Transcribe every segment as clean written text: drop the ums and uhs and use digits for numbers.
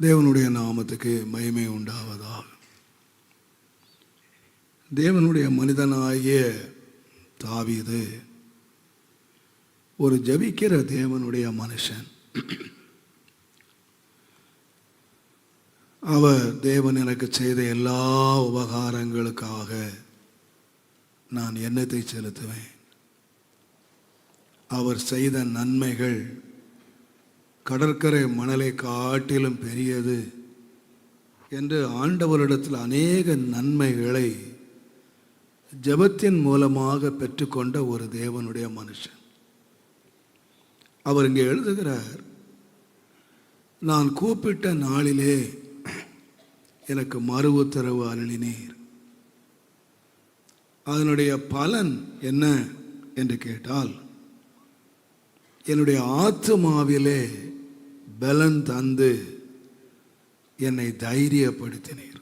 தேவனுடைய நாமத்துக்கு மகிமை உண்டாவதாக. தேவனுடைய மனிதனாகிய தாவீது ஒரு ஜெபிக்கிற தேவனுடைய மனுஷன். அவர் தேவன் எனக்கு செய்த எல்லா உபகாரங்களுக்காக நான் எண்ணத்தை செலுத்துவேன். அவர் செய்த நன்மைகள் கடற்கரை மணலை காட்டிலும் பெரியது என்று ஆண்டவரிடத்தில் அநேக நன்மைகளை ஜெபத்தின் மூலமாக பெற்றுக்கொண்ட ஒரு தேவனுடைய மனுஷன். அவர் இங்கே எழுதுகிறார், நான் கூப்பிட்ட நாளிலே எனக்கு மறு உத்தரவு அருளினீர். அதனுடைய பலன் என்ன என்று கேட்டால், என்னுடைய ஆத்துமாவிலே பலன் தந்து என்னை தைரியப்படுத்தினீர்.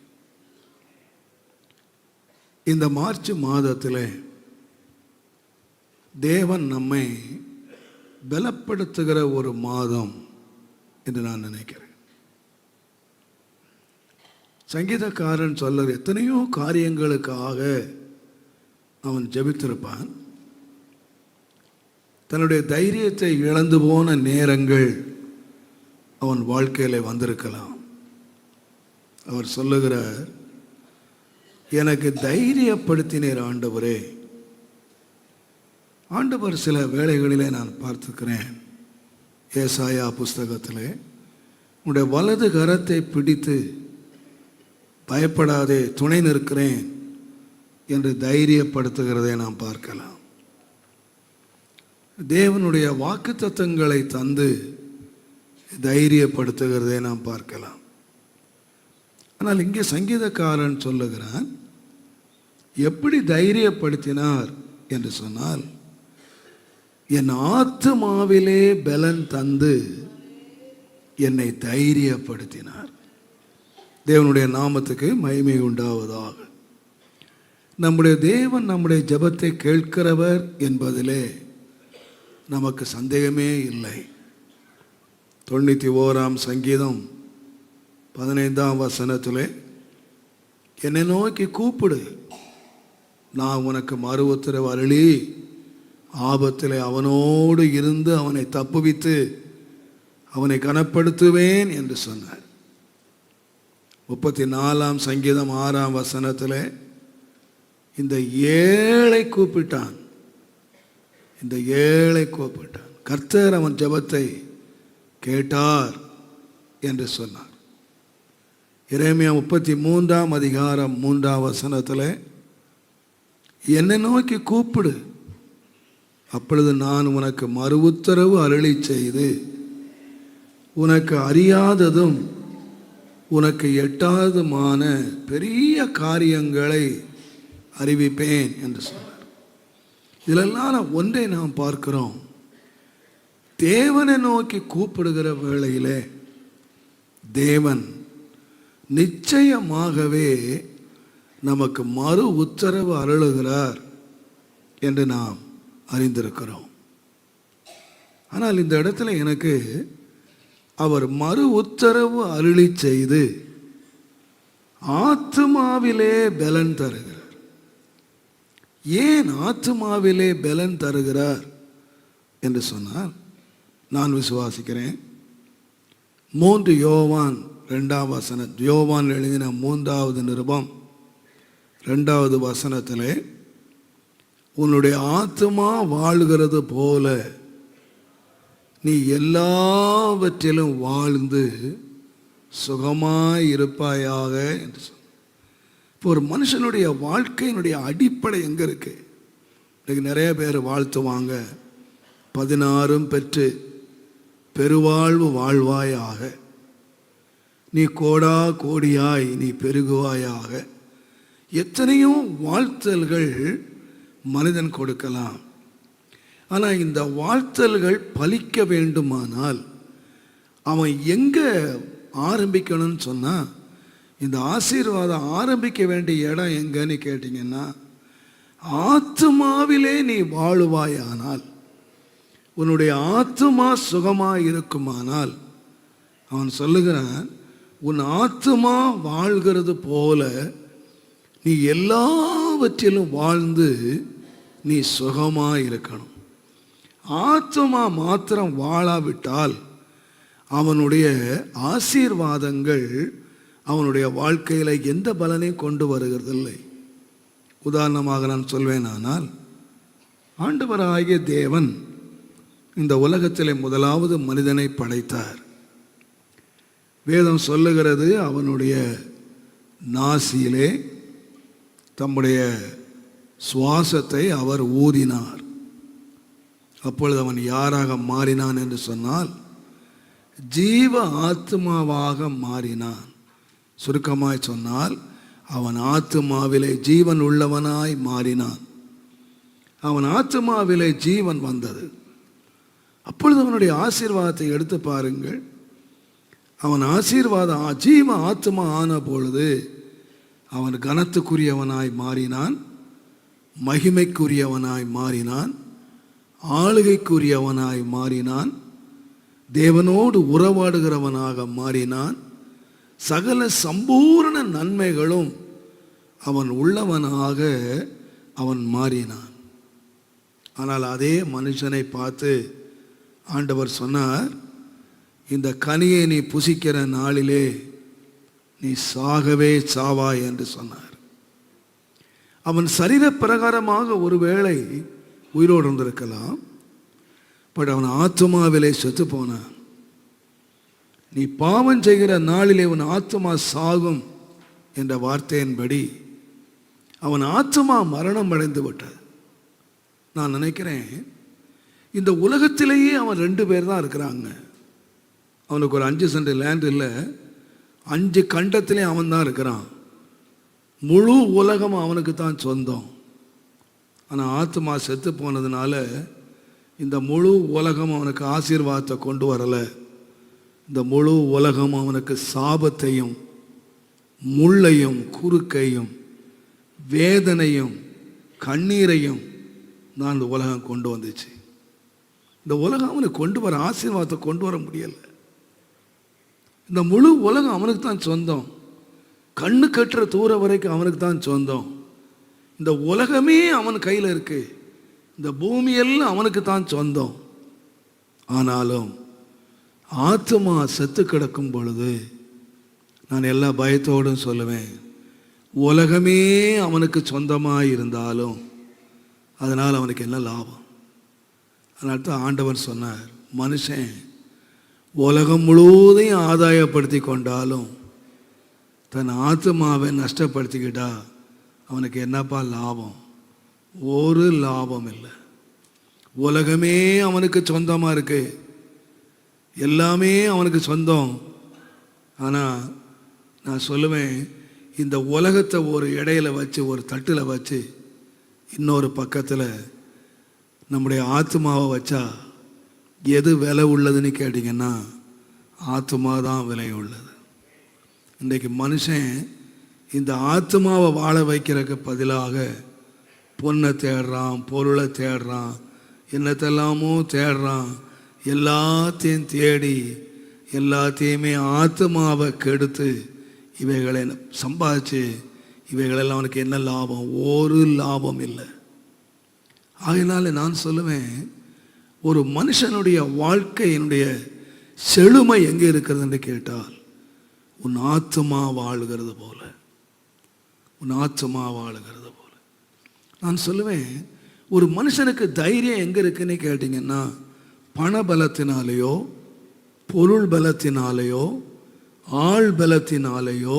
இந்த மார்ச் மாதத்தில் தேவன் நம்மை பலப்படுத்துகிற ஒரு மாதம் என்று நான் நினைக்கிறேன். சங்கீதக்காரன் சொல்ல எத்தனையோ காரியங்களுக்காக அவன் ஜெபித்திருப்பான். தன்னுடைய தைரியத்தை இழந்து போன நேரங்கள் அவன் வாழ்க்கையில் வந்திருக்கலாம். அவர் சொல்லுகிறார், எனக்கு தைரியப்படுத்தினீர் ஆண்டவரே. ஆண்டவர் சில வேளைகளிலே நான் பார்த்துக்கிறேன். ஏசாயா புஸ்தகத்தில் உன்னுடைய வலது கரத்தை பிடித்து பயப்படாதே துணை நிற்கிறேன் என்று தைரியப்படுத்துகிறதை நாம் பார்க்கலாம். தேவனுடைய வாக்குத்தத்தங்களை தந்து தைரியப்படுத்துகிறதை நாம் பார்க்கலாம். ஆனால் இங்கே சங்கீதக்காரன் சொல்லுகிறான், எப்படி தைரியப்படுத்தினார் என்று சொன்னால், என் ஆத்துமாவிலே பலன் தந்து என்னை தைரியப்படுத்தினார். தேவனுடைய நாமத்துக்கு மகிமை உண்டாவதாக. நம்முடைய தேவன் நம்முடைய ஜெபத்தை கேட்கிறவர் என்பதிலே நமக்கு சந்தேகமே இல்லை. 91ஆம் சங்கீதம் 15ஆம் வசனத்திலே, என்னை நோக்கி கூப்பிடு, நான் உனக்கு மறு உத்தரவு அருளி ஆபத்தில் அவனோடு இருந்து அவனை தப்புவித்து அவனை கனப்படுத்துவேன் என்று சொன்னார். 34ஆம் சங்கீதம் 6ஆம் வசனத்தில், இந்த ஏழை கூப்பிட்டான், இந்த ஏழை கூப்பிட்டான், கர்த்தர் அவன் ஜெபத்தை கேட்டார் என்று சொன்னார். எரேமியா 33ஆம் அதிகாரம் 3ஆம் வசனத்தில், என்னை நோக்கி கூப்பிடு, அப்பொழுது நான் உனக்கு மறு உத்தரவு அருளி செய்து உனக்கு அறியாததும் உனக்கு எட்டாததுமான பெரிய காரியங்களை அறிவிப்பேன் என்று சொன்னார். இதிலெல்லாம் ஒன்றை நாம் பார்க்கிறோம். தேவனை நோக்கி கூப்பிடுகிற வேளையிலே தேவன் நிச்சயமாகவே நமக்கு மறு உத்தரவு அருளுகிறார் என்று நாம் அறிந்திருக்கிறோம். ஆனால் இந்த இடத்துல எனக்கு அவர் மறு உத்தரவு அருளி செய்து ஆத்துமாவிலே பலன் தருகிறார். ஏன் ஆத்துமாவிலே பலன் தருகிறார் என்று சொன்னால், நான் விசுவாசிக்கிறேன் 3 யோவான் 2ஆம் வசனம், யோவான் எழுதின 3வது நிருபம் 2வது வசனத்திலே, உன்னுடைய ஆத்துமா வாழ்கிறது போல நீ எல்லாவற்றிலும் வாழ்ந்து சுகமாய் இருப்பாயாக என்று சொன்ன. இப்போ ஒரு மனுஷனுடைய வாழ்க்கையினுடைய அடிப்படை எங்கே இருக்கு? இன்னைக்கு நிறைய பேர் வாழ்த்துவாங்க, 16 பெற்று பெருவாழ்வு வாழ்வாயாக, நீ கோடா கோடியாய் நீ பெருகுவாயாக. எத்தனையோ வாழ்த்தல்கள் மனிதன் கொடுக்கலாம். ஆனால் இந்த வாழ்த்தல்கள் பலிக்க வேண்டுமானால் அவன் எங்கே ஆரம்பிக்கணும்னு சொன்னால், இந்த ஆசீர்வாதம் ஆரம்பிக்க வேண்டிய இடம் எங்கன்னு கேட்டிங்கன்னா, ஆத்துமாவிலே நீ வாழுவாயானால், உன்னுடைய ஆத்துமா சுகமாக இருக்குமானால், அவன் சொல்லுகிறான், உன் ஆத்துமா வாழ்கிறது போல நீ எல்லாவற்றிலும் வாழ்ந்து நீ சுகமாக இருக்கணும். ஆத்துமா மாத்திரம் வாழாவிட்டால் அவனுடைய ஆசீர்வாதங்கள் அவனுடைய வாழ்க்கையில் எந்த பலனையும் கொண்டு வருகிறதில்லை. உதாரணமாக நான் சொல்வேனானால், ஆண்டவராகிய தேவன் இந்த உலகத்திலே முதலாவது மனிதனை படைத்தார். வேதம் சொல்லுகிறது, அவனுடைய நாசியிலே தம்முடைய சுவாசத்தை அவர் ஊதினார். அப்பொழுது அவன் யாராக மாறினான் என்று சொன்னால், ஜீவ ஆத்மாவாக மாறினான். சுருக்கமாய் சொன்னால், அவன் ஆத்மாவிலே ஜீவன் உள்ளவனாய் மாறினான். அவன் ஆத்மாவிலே ஜீவன் வந்தது. அப்பொழுது அவனுடைய ஆசீர்வாதத்தை எடுத்து பாருங்கள். அவன் ஆசீர்வாதம் ஜீவ ஆத்மா ஆன பொழுது அவன் கனத்துக்குரியவனாய் மாறினான், மகிமைக்குரியவனாய் மாறினான், ஆளுகைக்குரியவனாய் மாறினான், தேவனோடு உறவாடுகிறவனாக மாறினான். சகல சம்பூர்ண நன்மைகளும் அவன் உள்ளவனாக அவன் மாறினான். ஆனால் அதே மனுஷனை பார்த்து ஆண்டவர் சொன்னார், இந்த கனியை நீ புசிக்கிற நாளிலே நீ சாகவே சாவாய் என்று சொன்னார். அவன் சரீர பிரகாரமாக ஒருவேளை உயிரோடு இருந்திருக்கலாம், பட் அவன் ஆத்மாவிலே செத்து போனான். நீ பாவம் செய்கிற நாளிலே உன் ஆத்மா சாகும் என்ற வார்த்தையின்படி அவன் ஆத்மா மரணம் அடைந்து விட்டது. நான் நினைக்கிறேன், இந்த உலகத்திலேயே அவன் 2 பேர் தான் இருக்கிறாங்க. அவனுக்கு ஒரு 5 சென்ட் லேண்ட் இல்லை, 5 கண்டத்திலே அவன் தான் இருக்கிறான். முழு உலகம் அவனுக்கு தான் சொந்தம். ஆனால் ஆத்மா செத்து போனதுனால இந்த முழு உலகம் அவனுக்கு ஆசீர்வாதத்தை கொண்டு வரலை. இந்த முழு உலகம் அவனுக்கு சாபத்தையும் முள்ளையும் குறுக்கையும் வேதனையும் கண்ணீரையும் தான் இந்த உலகம் கொண்டு வந்துச்சு. இந்த உலகம் அவனுக்கு கொண்டு வர ஆசீர்வாதத்தை கொண்டு வர முடியலை. இந்த முழு உலகம் அவனுக்கு தான் சொந்தம். கண்ணு கட்டுற தூரம் வரைக்கும் அவனுக்கு தான் சொந்தம். இந்த உலகமே அவன் கையில் இருக்கு. இந்த பூமியெல்லாம் அவனுக்கு தான் சொந்தம். ஆனாலும் ஆத்மா செத்து கிடக்கும் பொழுது நான் எல்லா பயத்தோடும் சொல்லுவேன், உலகமே அவனுக்கு சொந்தமாக இருந்தாலும் அதனால் அவனுக்கு என்ன லாபம்? அதனால தான் ஆண்டவர் சொன்னார், மனுஷன் உலகம் முழுவதையும் ஆதாயப்படுத்தி கொண்டாலும் தன் ஆத்மாவை நஷ்டப்படுத்திக்கிட்டா அவனுக்கு என்னப்பா லாபம்? ஒரு லாபம் இல்லை. உலகமே அவனுக்கு சொந்தமாக இருக்கு, எல்லாமே அவனுக்கு சொந்தம். ஆனால் நான் சொல்லுவேன், இந்த உலகத்தை ஒரு இடையில வச்சு, ஒரு தட்டில் வச்சு, இன்னொரு பக்கத்தில் நம்முடைய ஆத்மாவை வச்சா எது விலை உள்ளதுன்னு கேட்டிங்கன்னா ஆத்மா தான் விலை உள்ளது. இன்றைக்கு மனுஷன் இந்த ஆத்மாவை வாழ வைக்கிறதுக்கு பதிலாக பொண்ணை தேடுறான், பொருளை தேடுறான், என்னத்தெல்லாமோ தேடுறான். எல்லாத்தையும் தேடி எல்லாத்தையுமே ஆத்மாவை கெடுத்து இவைகளை சம்பாதிச்சு இவைகளெல்லாம் அவனுக்கு என்ன லாபம்? ஒரு லாபம் இல்லை. ஆகையினால நான் சொல்லுவேன், ஒரு மனுஷனுடைய வாழ்க்கையினுடைய செழுமை எங்கே இருக்கிறது என்று கேட்டால், உன் ஆத்மா வாழுகிறது போல, உன் ஆத்மா வாழுகிறது போல. நான் சொல்லுவேன், ஒரு மனுஷனுக்கு தைரியம் எங்கே இருக்குன்னு கேட்டிங்கன்னா, பண பலத்தினாலேயோ பொருள் பலத்தினாலேயோ ஆள் பலத்தினாலேயோ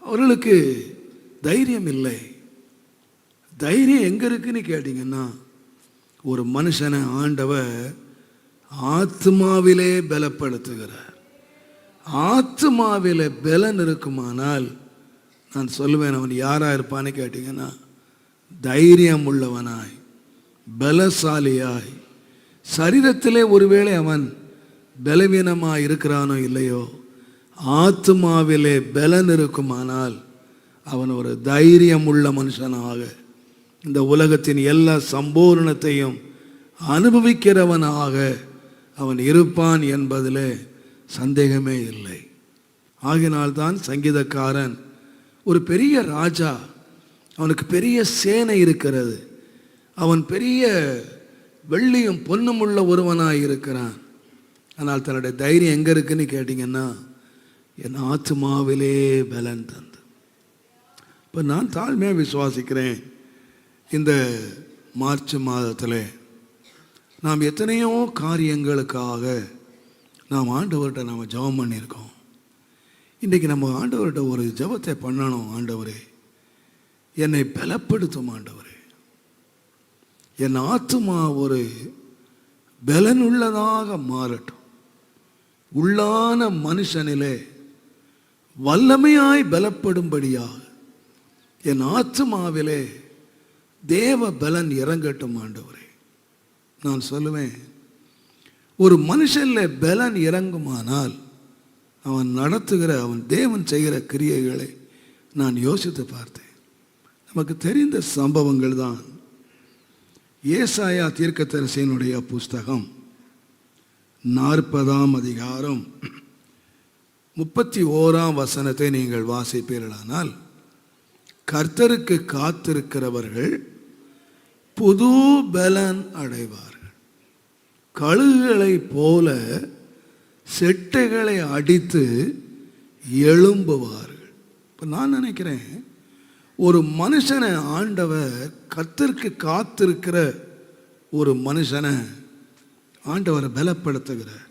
அவர்களுக்கு தைரியம் இல்லை. தைரியம் எங்கே இருக்குன்னு கேட்டிங்கன்னா, ஒரு மனுஷனை ஆண்டவர் ஆத்மாவிலே பலப்படுத்துகிறார். ஆத்மாவிலே பலன் இருக்குமானால் நான் சொல்லுவேன், அவன் யாராக இருப்பான்னு கேட்டிங்கன்னா, தைரியம் உள்ளவனாய் பலசாலியாய், சரீரத்திலே ஒருவேளை அவன் பலவீனமாக இருக்கிறானோ இல்லையோ, ஆத்மாவிலே பலன் இருக்குமானால் அவன் ஒரு தைரியம் உள்ள மனுஷனாக இந்த உலகத்தின் எல்லா சம்பூர்ணத்தையும் அனுபவிக்கிறவனாக அவன் இருப்பான் என்பதில் சந்தேகமே இல்லை. ஆகினால்தான் சங்கீதக்காரன் ஒரு பெரிய ராஜா, அவனுக்கு பெரிய சேனை இருக்கிறது, அவன் பெரிய வெள்ளியும் பொன்னும் உள்ள ஒருவனாய் இருக்கிறான். ஆனால் தன்னுடைய தைரியம் எங்கே இருக்குன்னு கேட்டிங்கன்னா, என் ஆத்துமாவிலே பலன் தந்து. இப்போ நான் தாழ்மையாக விசுவாசிக்கிறேன், இந்த மார்ச் மாதத்தில் நாம் எத்தனையோ காரியங்களுக்காக நாம் ஆண்டவர்கிட்ட நாம் ஜெபம் பண்ணியிருக்கோம். இன்றைக்கி நம்ம ஆண்டவர்கிட்ட ஒரு ஜெபத்தை பண்ணணும். ஆண்டவரே, என்னை பலப்படுத்தும் ஆண்டவரே, என் ஆத்துமா ஒரு பலனுள்ளதாக மாறட்டும், உள்ளான மனுஷனிலே வல்லமையாய் பலப்படும்படியாக என் ஆத்துமாவிலே தேவ பலன் இறங்கட்டும் ஆண்டவரே. நான் சொல்லுவேன், ஒரு மனுஷனில் பலன் இறங்குமானால் அவன் நடத்துகிற, அவன் தேவன் செய்கிற கிரியைகளை நான் யோசித்து பார்த்தேன். நமக்கு தெரிந்த சம்பவங்கள் தான். ஏசாயா தீர்க்கதரிசியினுடைய புஸ்தகம் 40ஆம் அதிகாரம் 31ஆம் வசனத்தை நீங்கள் வாசிப்பீர்களானால், கர்த்தருக்கு காத்திருக்கிறவர்கள் புது பலன் அடைவார்கள், கழுகுகளைப் போல செட்டைகளை அடித்து எழும்புவார்கள். இப்போ நான் நினைக்கிறேன், ஒரு மனுஷனை ஆண்டவர், கர்த்தருக்கு காத்திருக்கிற ஒரு மனுஷனை ஆண்டவரை பலப்படுத்துகிறார்.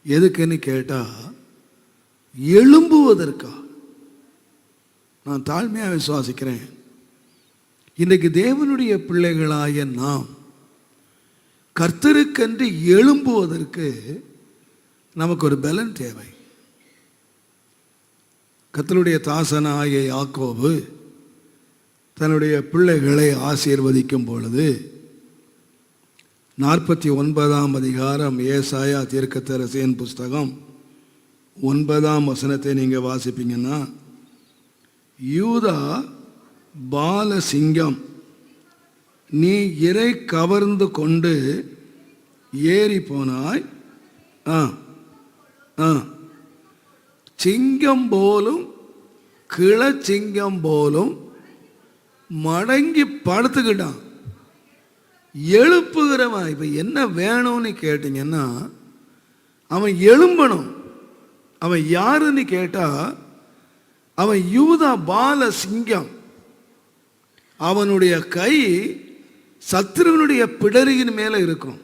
எதுக்குன்னு கேட்டால், எழும்புவதற்காக. நான் தாழ்மையாக விசுவாசிக்கிறேன், இன்றைக்கு தேவனுடைய பிள்ளைகளாய நாம் கர்த்தருக்கென்று எழும்புவதற்கு நமக்கு ஒரு பலன் தேவை. கர்த்தருடைய தாசனாகிய யாக்கோபு தன்னுடைய பிள்ளைகளை ஆசீர்வதிக்கும் பொழுது 49ஆம் அதிகாரம் ஏசாயா தீர்க்கதரிசியின் புஸ்தகம் 9ஆம் வசனத்தை நீங்கள் வாசிப்பீங்கன்னா, யூதா பாலசிங்கம், நீ இறை கவர்ந்து கொண்டு ஏறி போனாய், சிங்கம் போலும் கிளச்சிங்கம் போலும் மடங்கி படுத்துக்கிட்டான், எழுப்புகிறவன். இப்போ என்ன வேணும்னு கேட்டிங்கன்னா, அவன் எழும்பணும். அவன் யாருன்னு கேட்டால், அவன் யூதா பால சிங்கம். அவனுடைய கை சத்துருவனுடைய பிடரியின் மேலே இருக்கும்.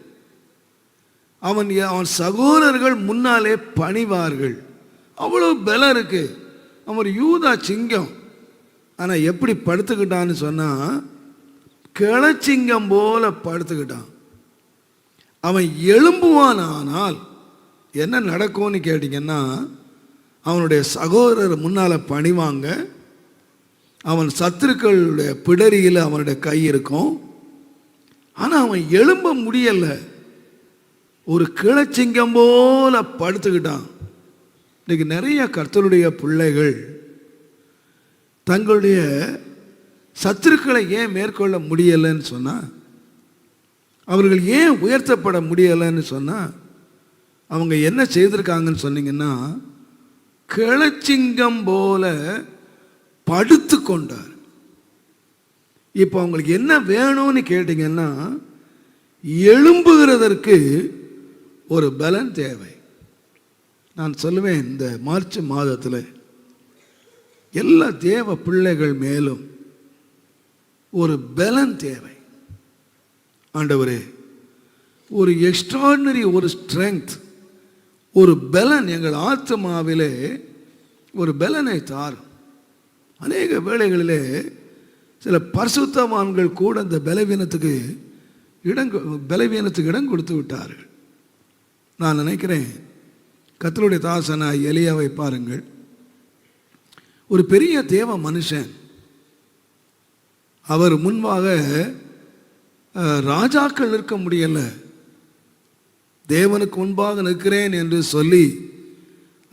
அவன் சகோதரர்கள் முன்னாலே பணிவார்கள். அவ்வளோ பலம் இருக்கு. அவன் ஒரு யூதா சிங்கம். ஆனால் எப்படி படுத்துக்கிட்டான்னு சொன்னால், கிளச்சிங்கம் போல படுத்துக்கிட்டான். அவன் எழும்புவான். ஆனால் என்ன நடக்கும்னு கேட்டிங்கன்னா, அவனுடைய சகோதரர் முன்னால் பணிவாங்க. அவன் சத்துருக்களுடைய பிடரியில் அவனுடைய கை இருக்கும். ஆனால் அவன் எழும்ப முடியலை. ஒரு கிளச்சிங்கம் போல படுத்துக்கிட்டான். இன்றைக்கி நிறைய கர்த்தருடைய பிள்ளைகள் தங்களுடைய சத்துருக்களை ஏன் மேற்கொள்ள முடியலைன்னு சொன்னால், அவர்கள் ஏன் உயர்த்தப்பட முடியலைன்னு சொன்னால், அவங்க என்ன செய்திருக்காங்கன்னு சொன்னீங்கன்னா, கிளச்சிங்கம் போல படுத்து கொண்டார். இப்போ அவங்களுக்கு என்ன வேணும்னு கேட்டிங்கன்னா, எழும்புகிறதற்கு ஒரு பலன் தேவை. நான் சொல்லுவேன், இந்த மார்ச் மாதத்தில் எல்லா தேவ பிள்ளைகள் மேலும் ஒரு பலன் தேவை. ஆண்டவரே, ஒரு எக்ஸ்ட்ராடினரி ஒரு ஸ்ட்ரெங்க், ஒரு பலன் எங்கள் ஆத்மாவிலே ஒரு பலனை தாரும். அநேக வேளைகளிலே சில பரிசுத்தவான்கள் கூட இந்த பலவீனத்துக்கு இடம் கொடுத்து விட்டார்கள். நான் நினைக்கிறேன், கர்த்தருடைய தாசனாய் எலியாவை பாருங்கள். ஒரு பெரிய தேவ மனுஷன். அவர் முன்பாக ராஜாக்கள் நிற்க முடியல. தேவனுக்கு முன்பாக நிற்கிறேன் என்று சொல்லி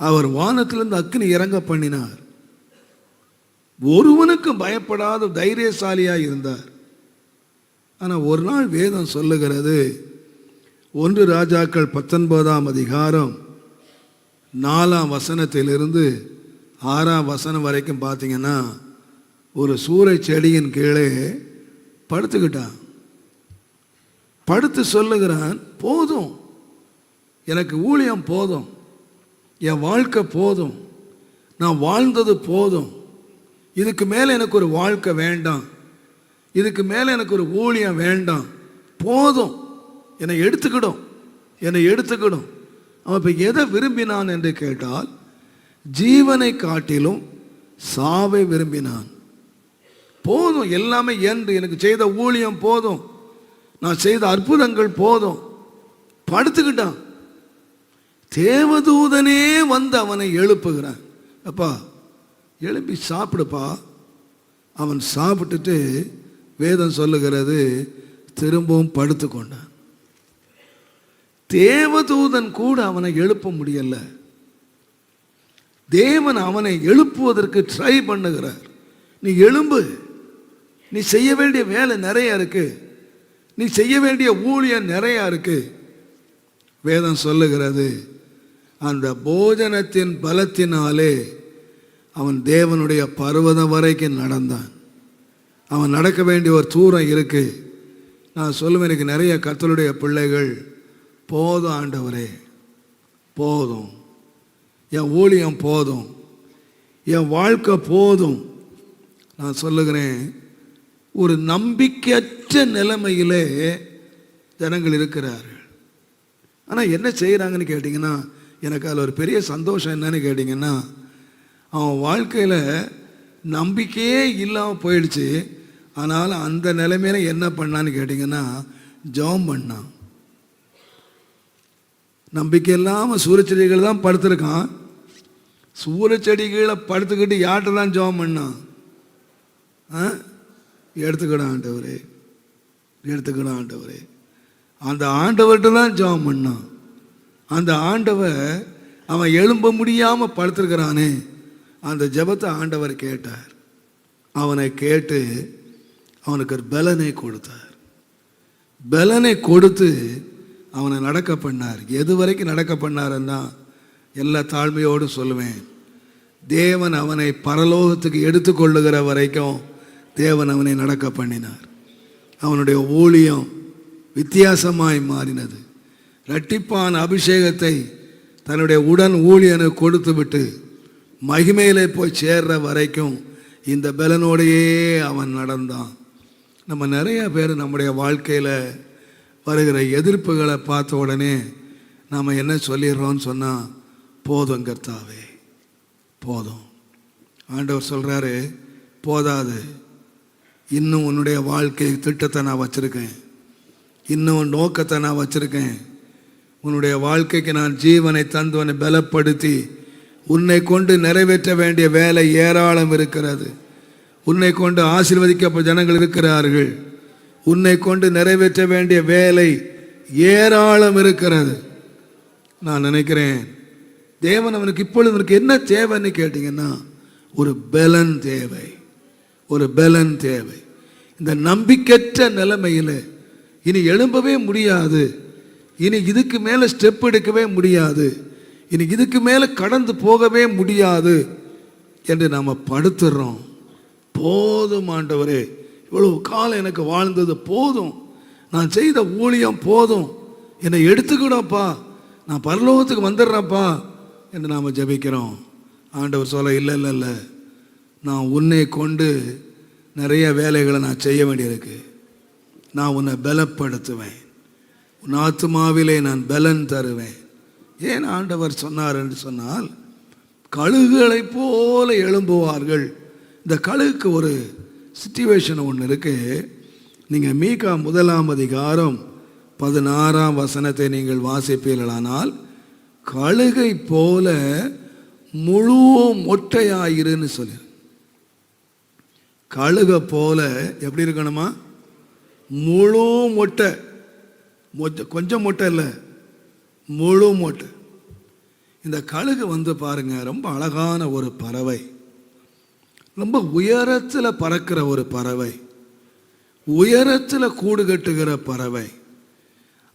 அவர் வானத்திலிருந்து அக்கினி இறங்க பண்ணினார். ஒருவனுக்கு பயப்படாத தைரியசாலியாக இருந்தார். ஆனால் ஒரு நாள் வேதம் சொல்லுகிறது, 1 ராஜாக்கள் 19ஆம் அதிகாரம் 4ஆம் வசனத்திலிருந்து 6ஆம் வசனம் வரைக்கும் பார்த்தீங்கன்னா ஒரு சூறை செடியின் கீழே படுத்துக்கிட்டான். படுத்து சொல்லுகிறான், போதும், எனக்கு ஊழியம் போதும், என் வாழ்க்கை போதும், நான் வாழ்ந்தது போதும், இதுக்கு மேலே எனக்கு ஒரு வாழ்க்கை வேண்டாம், இதுக்கு மேலே எனக்கு ஒரு ஊழியம் வேண்டாம், போதும், என்னை எடுத்துக்கிடும், என்னை எடுத்துக்கிடும். அவன் இப்போ எதை விரும்பினான் என்று கேட்டால், ஜீவனை காட்டிலும் சாவை விரும்பினான். போதும், எல்லாமே என்று எனக்கு செய்த ஊழியம் போதும், நான் செய்த அற்புதங்கள் போதும், படுத்துக்கிட்டான். தேவதூதனே வந்து அவனை எழுப்புகிறான். அப்பா எழுப்பி சாப்பிடுப்பா. அவன் சாப்பிட்டுட்டு வேதம் சொல்லுகிறது திரும்பவும் படுத்து கொண்டான். தேவதூதன் கூட அவனை எழுப்ப முடியல. தேவன் அவனை எழுப்புவதற்கு ட்ரை பண்ணுகிறார். நீ எழும்பு, நீ செய்ய வேண்டிய வேலை நிறைய இருக்கு, நீ செய்ய வேண்டிய ஊழியம் நிறைய இருக்கு. வேதம் சொல்லுகிறது அந்த போஜனத்தின் பலத்தினாலே அவன் தேவனுடைய பர்வதம் வரைக்கும் நடந்தான். அவன் நடக்க வேண்டிய ஒரு தூரம் இருக்கு. நான் சொல்லுவேன், எனக்கு நிறைய கர்த்தருடைய பிள்ளைகள், போதும் ஆண்டவரே, போதும், என் ஊழியம் போதும், என் வாழ்க்கை போதும். நான் சொல்லுகிறேன், ஒரு நம்பிக்கையற்ற நிலைமையிலே ஜனங்கள் இருக்கிறார்கள். ஆனால் என்ன செய்கிறாங்கன்னு கேட்டிங்கன்னா, எனக்கு அதில் ஒரு பெரிய சந்தோஷம் என்னன்னு கேட்டிங்கன்னா, அவன் வாழ்க்கையில் நம்பிக்கையே இல்லாமல் போயிடுச்சு. ஆனால் அந்த நிலைமையில என்ன பண்ணான்னு கேட்டிங்கன்னா, ஜெபம் பண்ணான். நம்பிக்கை இல்லாமல் சூரியச்செடிகள் தான் படுத்துருக்கான். சூரியச்செடிகளை படுத்துக்கிட்டு யார்கிட்ட தான் ஜெபம் பண்ணான்? எடுத்துக்கிட ஆண்டவரே, எடுத்துக்கிட ஆண்டவரே. அந்த ஆண்டவர்கிட்ட தான் ஜெபம் பண்ணான். அந்த ஆண்டவர் அவன் எழும்ப முடியாமல் படுத்துருக்கிறானே, அந்த ஜெபத்தை ஆண்டவர் கேட்டார். அவனை கேட்டு அவனுக்கு ஒரு பலனை கொடுத்தார். பலனை கொடுத்து அவனை நடக்க பண்ணார். எது வரைக்கும் நடக்க பண்ணாருன்னா, எல்லா தாழ்மையோடு சொல்லுவேன், தேவன் அவனை பரலோகத்துக்கு எடுத்துக்கொள்ளுகிற வரைக்கும் தேவன் அவனை நடக்க பண்ணினார். அவனுடைய ஊழியம் வித்தியாசமாய் மாறினது. இரட்டிப்பான அபிஷேகத்தை தன்னுடைய உடன் ஊழியனுக்கு கொடுத்து விட்டு மகிமையிலே போய் சேர்ற வரைக்கும் இந்த பலனோடையே அவன் நடந்தான். நம்ம நிறைய பேர் நம்முடைய வாழ்க்கையில் வருகிற எதிர்ப்புகளை பார்த்த உடனே நாம் என்ன சொல்லிடுறோம்னு சொன்னால், போதும் கர்த்தாவே, போதும். ஆண்டவர் சொல்கிறாரு, போதாது, இன்னும் உன்னுடைய வாழ்க்கை திட்டத்தை நான் வச்சுருக்கேன், இன்னும் நோக்கத்தை நான் வச்சுருக்கேன். உன்னுடைய வாழ்க்கைக்கு நான் ஜீவனை தந்து உன்னை பலப்படுத்தி உன்னை கொண்டு நிறைவேற்ற வேண்டிய வேலை ஏராளம் இருக்கிறது. உன்னை கொண்டு ஆசீர்வதிக்கப்பட்ட ஜனங்கள் இருக்கிறார்கள். உன்னை கொண்டு நிறைவேற்ற வேண்டிய வேலை ஏராளம் இருக்கிறது. நான் நினைக்கிறேன், தேவன் அவனுக்கு இப்பொழுது அவனுக்கு என்ன தேவைன்னு கேட்டிங்கன்னா, ஒரு பலன் தேவை, ஒரு பலன் தேவை. இந்த நம்பிக்கையற்ற நிலைமையில் இனி எழும்பவே முடியாது, இனி இதுக்கு மேலே ஸ்டெப் எடுக்கவே முடியாது, இனி இதுக்கு மேலே கடந்து போகவே முடியாது என்று நாம் படுத்துடுறோம். போதும் ஆண்டவரே, இவ்வளவு காலம் எனக்கு வாழ்ந்தது போதும், நான் செய்த ஊழியம் போதும், என்னை எடுத்துக்கிடப்பா, நான் பரலோகத்துக்கு வந்துடுறேன்ப்பா என்று நாம் ஜெபிக்கிறோம். ஆண்டவர் சொல்ல, இல்லை இல்லை இல்லை, நான் உன்னை கொண்டு நிறைய வேலைகளை நான் செய்ய வேண்டியிருக்கு. நான் உன்னை பலப்படுத்துவேன், உன் ஆத்துமாவிலே நான் பலன் தருவேன். ஏன் ஆண்டவர் சொன்னார் என்று சொன்னால், கழுகுகளை போல எழும்புவார்கள். இந்த கழுகுக்கு ஒரு சிச்சுவேஷன் ஒன்று இருக்கு. நீங்கள் மீகா 1ஆம் அதிகாரம் 16ஆம் வசனத்தை நீங்கள் வாசிப்பீர்களானால், கழுகை போல முழு மொட்டையாயிருன்னு சொல்லி, கழுகை போல எப்படி இருக்கணுமா? முழு மொட்டை, கொஞ்சம் மொட்டை இல்லை, முழு மொட்டை. இந்த கழுகு வந்து பாருங்க, ரொம்ப அழகான ஒரு பறவை, ரொம்ப உயரத்தில் பறக்கிற ஒரு பறவை, உயரத்தில் கூடு கட்டுகிற பறவை.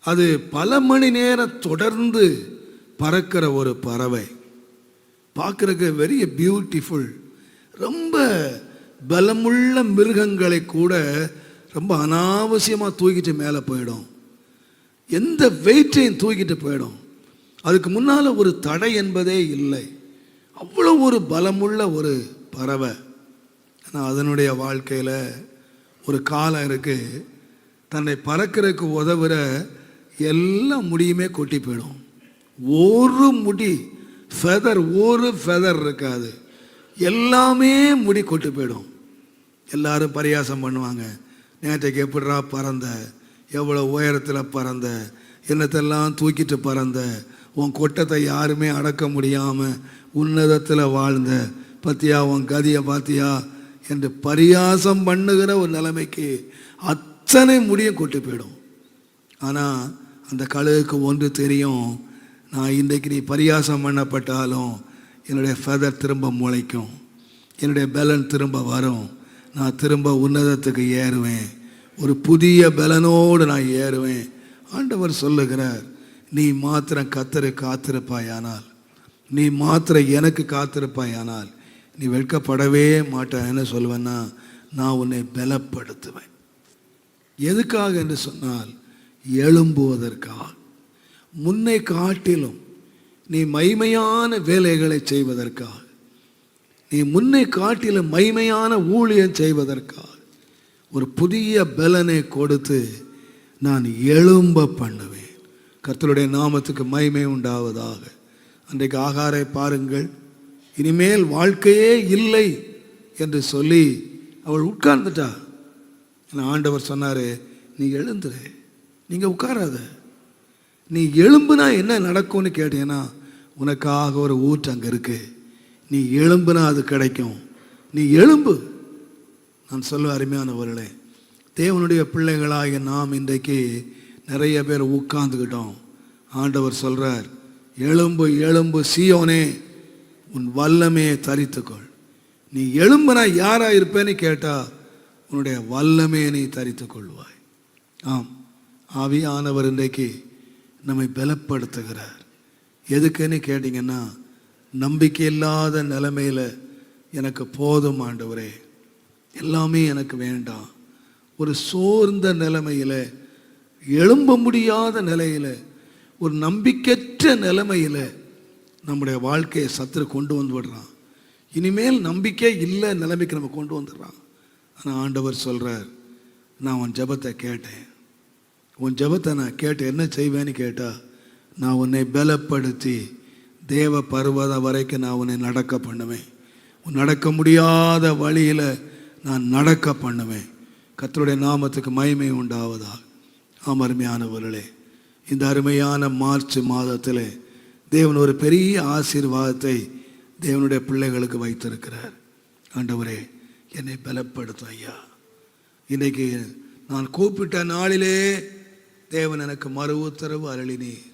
அது பல மணி நேரம் தொடர்ந்து பறக்கிற ஒரு பறவை. பார்க்குறக்கு வெரி பியூட்டிஃபுல். ரொம்ப பலமுள்ள மிருகங்களை கூட ரொம்ப அனாவசியமாக தூக்கிட்டு மேலே போயிடும். எந்த வெயிட்டையும் தூக்கிட்டு போயிடும். அதுக்கு முன்னால் ஒரு தடை என்பதே இல்லை. அவ்வளோ ஒரு பலமுள்ள ஒரு பறவை. ஆனால் அதனுடைய வாழ்க்கையில் ஒரு காலம் இருக்குது, தன்னை பறக்கிறதுக்கு உதவுற எல்லா முடியுமே கொட்டி போயிடும். ஒரு முடி ஒரு ஃபெதர் இருக்காது, எல்லாமே முடி கொட்டி போயிடும். எல்லாரும் பரியாசம் பண்ணுவாங்க, நேற்றைக்கு எப்படிரா பறந்த, எவ்வளோ உயரத்தில் பறந்த, என்னத்தெல்லாம் தூக்கிட்டு பறந்த, உன் கொட்டத்தை யாருமே அடக்க முடியாமல் உன்னதத்தில் வாழ்ந்த, பத்தியா உன் கதியை பார்த்தியா என்று பரியாசம் பண்ணுகிற ஒரு நிலைமைக்கு அத்தனை முடியும் கொட்டி போயிடும். ஆனால் அந்த கழுகுக்கு ஒன்று தெரியும், நான் இன்றைக்கு நீ பரியாசம் பண்ணப்பட்டாலும் என்னுடைய ஃபெதர் திரும்ப முளைக்கும், என்னுடைய பலன் திரும்ப வரும், நான் திரும்ப உன்னதத்துக்கு ஏறுவேன், ஒரு புதிய பலனோடு நான் ஏறுவேன். ஆண்டவர் சொல்லுகிறார், நீ மாத்திரம் கர்த்தரை காத்திருப்பாயானால், நீ மாத்திரம் எனக்கு காத்திருப்பாயானால் நீ வெட்கப்படவே மாட்டேன்னு சொல்லுவேன்னா, நான் உன்னை பலப்படுத்துவேன். எதுக்காக என்று சொன்னால், எழும்புவதற்காக. முன்னை காட்டிலும் நீ மைமையான வேலைகளை செய்வதற்காக, நீ முன்னை காட்டிலும் மைமையான ஊழியம் செய்வதற்காக ஒரு புதிய பலனை கொடுத்து நான் எழும்ப பண்ணுவேன். கர்த்தருடைய நாமத்துக்கு மகிமை உண்டாவதாக. அன்றைக்கு ஆகாரை பாருங்கள், இனிமேல் வாழ்க்கையே இல்லை என்று சொல்லி அவள் உட்கார்ந்துட்டா. ஆண்டவர் சொன்னார், நீ எழுந்துரு, நீங்கள் உட்காராத, நீ எழும்புனா என்ன நடக்கும்னு கேட்டீங்கன்னா, உனக்காக ஒரு ஊற்று அங்கே இருக்கு, நீ எழும்புனா அது கிடைக்கும், நீ எழும்பு. நான் சொல்ல அருமையானவர்களே, தேவனுடைய பிள்ளைகளாகிய நாம் இன்றைக்கு நிறைய பேர் உட்கார்ந்துக்கிட்டோம். ஆண்டவர் சொல்கிறார், எழும்பு எழும்பு சீயோனே, உன் வல்லமையை தரித்துக்கொள். நீ எழும்புனா யாராக இருப்பேன்னு கேட்டால், உன்னுடைய வல்லமையை நீ தரித்து கொள்வாய். ஆம், ஆவியானவர் இன்றைக்கு நம்மை பலப்படுத்துகிறார். எதுக்குன்னு கேட்டிங்கன்னா, நம்பிக்கை இல்லாத நிலைமையில் எனக்கு போதும் ஆண்டவரே, எல்லாமே எனக்கு வேண்டாம், ஒரு சோர்ந்த நிலைமையில், எழும்ப முடியாத நிலையில், ஒரு நம்பிக்கையற்ற நிலைமையில் நம்முடைய வாழ்க்கையை சத்துரு கொண்டு வந்து விடுறான். இனிமேல் நம்பிக்கை இல்லை நிலைமைக்கு நம்ம கொண்டு வந்துடுறான். ஆனால் ஆண்டவர் சொல்கிறார், நான் உன் ஜெபத்தை கேட்டேன், உன் ஜெபத்தை நான் கேட்டேன், என்ன செய்வேன்னு கேட்டால், நான் உன்னை பலப்படுத்தி தேவ பர்வதம் வரைக்கும் நான் உன்னை நடக்க பண்ணுவேன், உன் நடக்க முடியாத வழியில் நான் நடக்க பண்ணுவேன். கர்த்தருடைய நாமத்துக்கு மகிமை உண்டாவதாக. ஆம், அருமையானவர்களே, இந்த அருமையான மார்ச் மாதத்தில் தேவன் ஒரு பெரிய ஆசீர்வாதத்தை தேவனுடைய பிள்ளைகளுக்கு வைத்திருக்கிறார். ஆண்டவரே, என்னை பலப்படுத்தும் ஐயா. இன்றைக்கு நான் கூப்பிட்ட நாளிலே தேவன் எனக்கு மறு உத்தரவு அருளினீர்.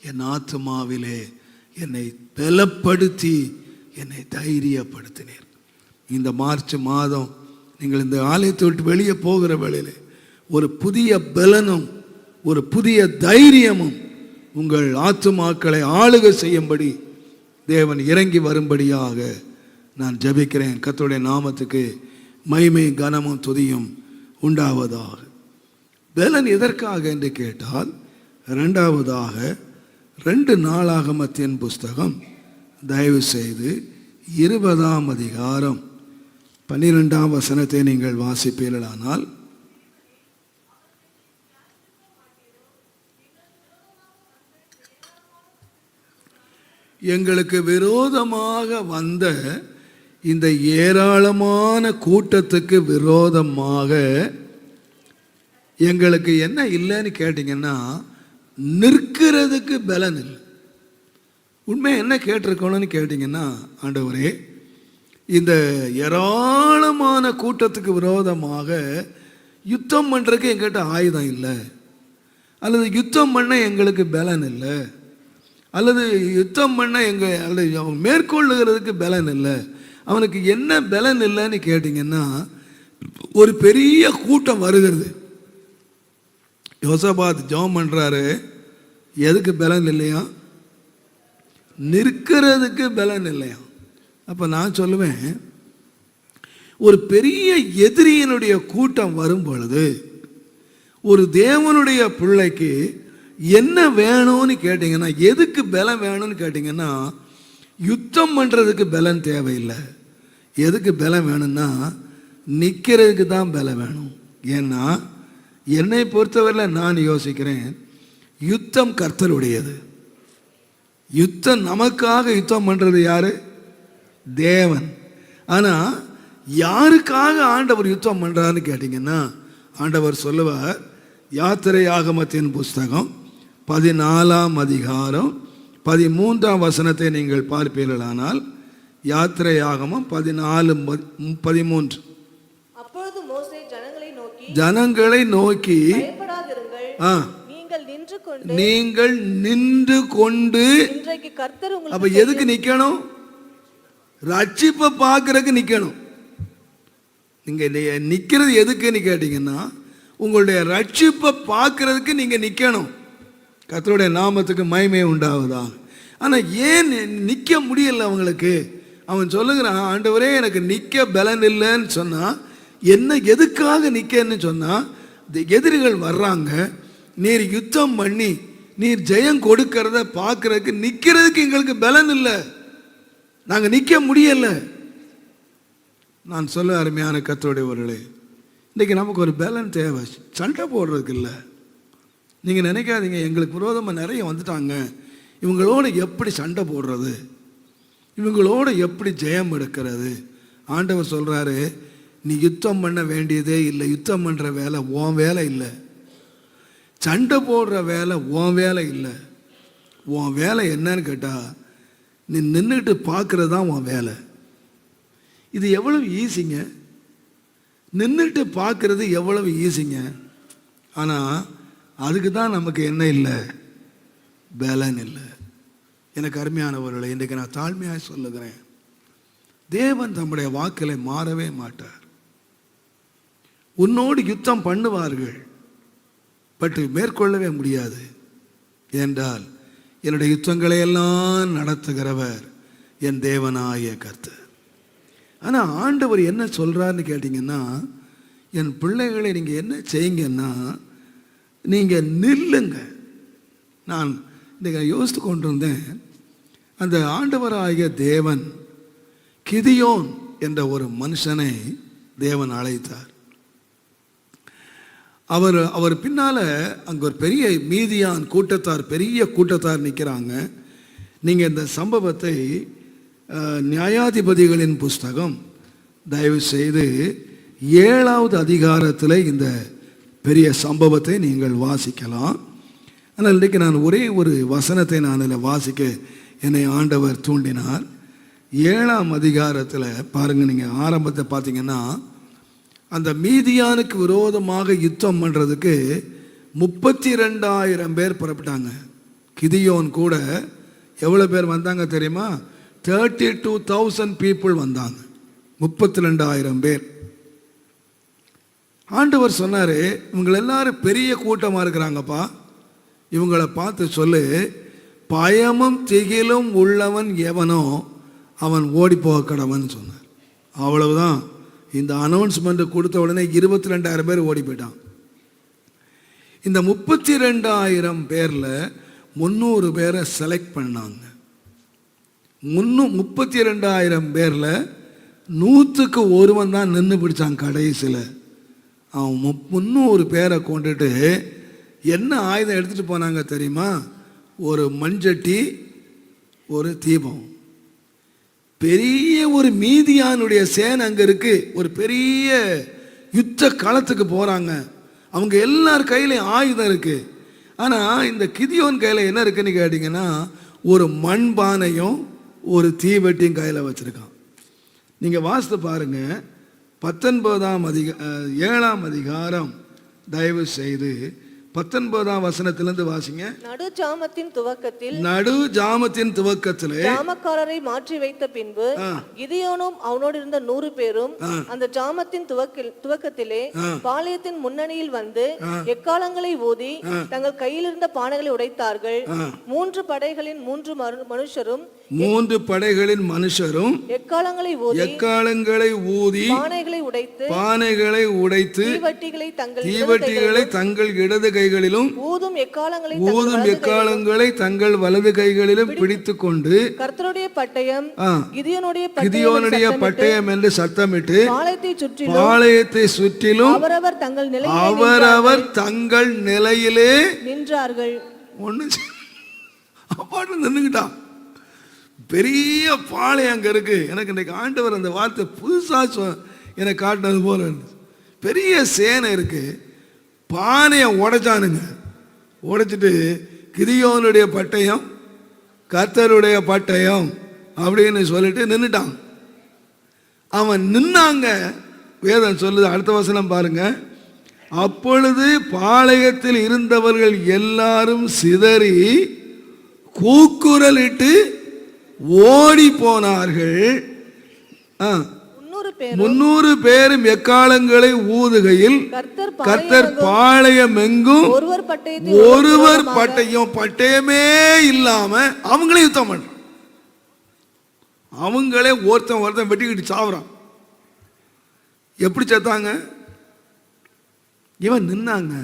என் ஆத்துமாவிலே என்னை பலப்படுத்தி என்னை தைரியப்படுத்தினீர். இந்த மார்ச் மாதம் நீங்கள் இந்த ஆலயத்தை விட்டு வெளியே போகிற வேளையில் ஒரு புதிய பலனும் ஒரு புதிய தைரியமும் உங்கள் ஆத்துமாக்களை ஆளுகை செய்யும்படி தேவன் இறங்கி வரும்படியாக நான் ஜெபிக்கிறேன். கர்த்தருடைய நாமத்துக்கு மகிமை கனமும் துதியும் உண்டாவதாக. பலன் எதற்காக என்று கேட்டால், இரண்டாவதாக 2 நாளாகமத்தின் புஸ்தகம் தயவு செய்து 20ஆம் அதிகாரம் 12ஆம் வசனத்தை நீங்கள் வாசிப்பீர்களானால், எங்களுக்கு விரோதமாக வந்த இந்த ஏராளமான கூட்டத்துக்கு விரோதமாக எங்களுக்கு என்ன இல்லைன்னு கேட்டிங்கன்னா, நிற்கிறதுக்கு பலன் இல்லை. உண்மை என்ன கேட்டிருக்கணும்னு கேட்டிங்கன்னா, ஆண்டவரே, இந்த ஏராளமான கூட்டத்துக்கு விரோதமாக யுத்தம் பண்ணுறதுக்கு எங்கிட்ட ஆயுதம் இல்லை, அல்லது யுத்தம் பண்ண எங்களுக்கு பலன் இல்லை, அல்லது யுத்தம் பண்ண அல்லது அவன் மேற்கொள்ளுகிறதுக்கு பலன் இல்லை. அவனுக்கு என்ன பலன் இல்லைன்னு கேட்டிங்கன்னா, ஒரு பெரிய கூட்டம் வருகிறது. யோசபாத் ஜெபம் பண்ணுறாரு, எதுக்கு பலன் இல்லையா? நிற்கிறதுக்கு பலன் இல்லையா? அப்போ நான் சொல்லுவேன், ஒரு பெரிய எதிரியினுடைய கூட்டம் வரும் பொழுது ஒரு தேவனுடைய பிள்ளைக்கு என்ன வேணும்னு கேட்டிங்கன்னா, எதுக்கு பலம் வேணும்னு கேட்டிங்கன்னா, யுத்தம் பண்ணுறதுக்கு பலன் தேவையில்லை. எதுக்கு பலம் வேணும்னா நிற்கிறதுக்கு தான் பலம் வேணும். ஏன்னா என்னை பொறுத்தவரையில் நான் யோசிக்கிறேன், யுத்தம் கர்த்தருடையது. யுத்தம் நமக்காக யுத்தம் பண்ணுறது யாரு? தேவன். ஆனால் யாருக்காக ஆண்டவர் யுத்தம் பண்ணுறான்னு கேட்டிங்கன்னா, ஆண்டவர் சொல்லுவார், யாத்திரை ஆகமத்தின் புஸ்தகம் 14ஆம் அதிகாரம் 13ஆம் வசனத்தை நீங்கள் பார்ப்பீர்களானால், யாத்திரை ஆகமம் 14:13. அப்பொழுது மோசே ஜனங்களை நோக்கி நீங்கள் நின்று கொண்டு. அப்ப எதுக்கு நிக்கணும்? ரட்சிப்பை பார்க்கறதுக்கு நிக்கணும். நீங்க நிக்கிறது எதுக்குன்னு கேட்டீங்கன்னா, உங்களுடைய ரட்சிப்பை பார்க்கறதுக்கு நீங்க நிக்கணும். கர்த்தருடைய நாமத்துக்கு மகிமை உண்டாவதா. ஆனா ஏன் நிக்க முடியல அவங்களுக்கு? அவன் சொல்லுகிறான், ஆண்டவரே எனக்கு நிக்க பலன் இல்லைன்னு சொன்னா, என்ன எதுக்காக நிக்கன்னு சொன்னா, எதிரிகள் வர்றாங்க, நீர் யுத்தம் பண்ணி நீர் ஜெயம் கொடுக்கறத பார்க்கறதுக்கு நிக்கிறதுக்கு எங்களுக்கு பலன் இல்லை, நாங்க நிக்க முடியல. நான் சொல்ல அருமையான கர்த்தருடையவர்களே, இன்றைக்கி நமக்கு ஒரு பலன் தேவை, சண்டை போடுறதுக்கு இல்லை. நீங்கள் நினைக்காதீங்க எங்களுக்கு விரோதமாக நிறைய வந்துட்டாங்க, இவங்களோட எப்படி சண்டை போடுறது, இவங்களோட எப்படி ஜெயம் எடுக்கிறது. ஆண்டவர் சொல்கிறாரு, நீ யுத்தம் பண்ண வேண்டியதே இல்லை, யுத்தம் பண்ணுற வேலை உன் வேலை இல்லை, சண்டை போடுற வேலை உன் வேலை இல்லை. உன் வேலை என்னன்னு கேட்டால், நீ நின்றுட்டு பார்க்குறது தான் உன் வேலை. இது எவ்வளவு ஈஸிங்க, நின்றுட்டு பார்க்குறது எவ்வளவு ஈஸிங்க. ஆனால் அதுக்கு தான் நமக்கு என்ன இல்லை, பலன் இல்லை. எனக்கு அருமையானவர்களை, இன்றைக்கு நான் தாழ்மையாக சொல்லுகிறேன், தேவன் தம்முடைய வாக்களை மாறவே மாட்டார். உன்னோடு யுத்தம் பண்ணுவார்கள், பட் மேற்கொள்ளவே முடியாது. என்றால் என்னுடைய யுத்தங்களை எல்லாம் நடத்துகிறவர் என் தேவனாகிய கர்த்தர். ஆனால் ஆண்டவர் என்ன சொல்கிறாருன்னு கேட்டிங்கன்னா, என் பிள்ளைகளை நீங்கள் என்ன செய்யுங்கன்னா, நீங்கள் நில்லுங்க. நான் இன்றைக்கி யோசித்து கொண்டு இருந்தேன், அந்த ஆண்டவராகிய தேவன் கிதியோன் என்ற ஒரு மனுஷனை தேவன் அழைத்தார். அவர் பின்னால் அங்கே ஒரு பெரிய மீதியான் கூட்டத்தார், பெரிய கூட்டத்தார் நிற்கிறாங்க. நீங்கள் இந்த சம்பவத்தை நியாயாதிபதிகளின் புஸ்தகம் தயவு செய்து 7வது அதிகாரத்தில் இந்த பெரிய சம்பவத்தை நீங்கள் வாசிக்கலாம். ஆனால் இன்றைக்கு நான் ஒரே ஒரு வசனத்தை நான் அதில் வாசிக்க என்னை ஆண்டவர் தூண்டினார். 7ஆம் அதிகாரத்தில் பாருங்கள், நீங்கள் ஆரம்பத்தை பார்த்தீங்கன்னா, அந்த மீதியானுக்கு விரோதமாக யுத்தம் பண்ணுறதுக்கு 32,000 பேர் புறப்பட்டாங்க. கிதியோன் கூட எவ்வளோ பேர் வந்தாங்க தெரியுமா? 32,000 பீப்புள் வந்தாங்க, 32,000 பேர். ஆண்டவர் சொன்னார், இவங்க எல்லாரும் பெரிய கூட்டமாக இருக்கிறாங்கப்பா, இவங்களை பார்த்து சொல்லு, பயமும் திகிலும் உள்ளவன் எவனோ அவன் ஓடி போக கடவன் சொன்னார். அவ்வளவுதான். இந்த அனௌன்ஸ்மெண்ட் கொடுத்த உடனே 22,000 பேர் ஓடி போயிட்டான். இந்த 32,000 பேரில் 300 பேரை செலக்ட் பண்ணாங்க. 32,000 பேரில் 100க்கு ஒருவன் தான் நின்று பிடிச்சான் கடைசியில். அவன் 300 பேரை கொண்டுட்டு என்ன ஆயுதம் எடுத்துகிட்டு போனாங்க தெரியுமா? ஒரு மண்சட்டி, ஒரு தீபம். பெரிய ஒரு மீதியானுடைய சேனை அங்கே இருக்கு, ஒரு பெரிய யுத்த களத்துக்கு போகிறாங்க. அவங்க எல்லார் கையிலையும் ஆயுதம் இருக்கு. ஆனால் இந்த கிதியோன் கையில் என்ன இருக்குன்னு கேட்டிங்கன்னா, ஒரு மண்பானையும் ஒரு தீவெட்டியும் கையில் வச்சுருக்கான். நீங்கள் வாசித்து பாருங்கள், 7ஆம் அதிகாரம் தயவு செய்து 19ஆம் வசனத்திலிருந்து வாசிங்க. நடு ஜாமத்தின் துவக்கத்தில் நடு ஜாமத்தின் துவக்கத்திலே ஜாமக்காரரை மாற்றி வைத்த பின்பு கிதியோனும் அவனோடு இருந்த 100 பேரும் அந்த ஜாமத்தின் துவக்கத்திலே பாளையத்தின் முன்னணியில் வந்து எக்காலங்களை ஊதி தங்கள் கையில் இருந்த பானைகளை உடைத்தார்கள். 3 படைகளின் 3 மனுஷரும் 3 படைகளின் மனுஷரும் எக்காலங்களை ஊதி பானைகளை உடைத்து தீவட்டிகளை தங்கள் இடது கைகளிலும் ஊதும் எக்காலங்களை தங்கள் வலது கைகளிலும் பிடித்துக் கொண்டு கர்த்தருடைய பட்டயம் கிதியோனுடைய பட்டயம் என்று சத்தமிட்டு பாளையத்தை சுற்றிலும் அவரவர் தங்கள் நிலையிலே நின்றார்கள். அப்பாட்டு நின்னுக்கிட்டான். பெரிய பாளையம் அங்க இருக்கு. எனக்கு இன்றைக்கு ஆண்டவர் அந்த வார்த்தை புதுசா எனக்கு காட்டினது போல இருந்துச்சு. பெரிய சேனை இருக்கு. பானையை உடைச்சானுங்க. உடைச்சிட்டு கிதியோனுடைய பட்டயம் கர்த்தருடைய பட்டயம் அப்படின்னு சொல்லிட்டு நின்றுட்டான். அவன் நின்னாங்க. வேதம் சொல்லுது, அடுத்த வசனம் பாருங்க. அப்பொழுது பாளையத்தில் இருந்தவர்கள் எல்லாரும் சிதறி கூக்குரலிட்டு ஓடி போனார்கள். 300 பேரும் எக்காலங்களை ஊதுகையில் கர்த்தர் பாளையம் எங்கும் ஒருவர் பட்டயமே இல்லாம அவங்களே யுத்தம் பண்றான். அவங்களே ஒருத்தன் வெட்டிக்கிட்டு சாவுறான். எப்படி செத்தாங்க? இவன் நின்னாங்க.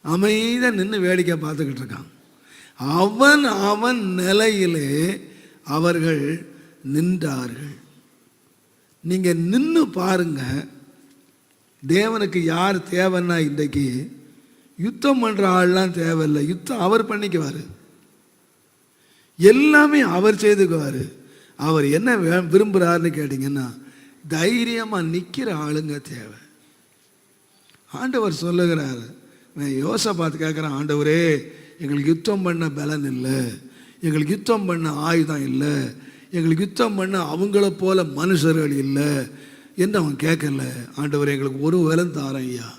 அமைதியா நின்று வேடிக்கை பார்த்துக்கிட்டு இருக்கான். அவன் நிலையிலே அவர்கள் நின்றார்கள். நீங்க நின்று பாருங்க. தேவனுக்கு யார் தேவைன்னா இன்றைக்கு யுத்தம் பண்ற ஆள்லாம் தேவையில்லை. யுத்தம் அவர் பண்ணிக்குவாரு. எல்லாமே அவர் செய்துக்குவாரு. அவர் என்ன விரும்புகிறாருன்னு கேட்டிங்கன்னா தைரியமா நிற்கிற ஆளுங்க தேவை. ஆண்டவர் சொல்லுகிறார். யோசபாத் கேட்குறான், ஆண்டவரே எங்களுக்கு யுத்தம் பண்ண பலன் இல்லை, எங்களுக்கு யுத்தம் பண்ண ஆயுதம் இல்லை, எங்களுக்கு யுத்தம் பண்ண அவங்கள போல மனுஷர்கள் இல்லை என்று அவன் கேட்கல. ஆண்டவர் எங்களுக்கு ஒரு பலன் தாரம் ஐயா,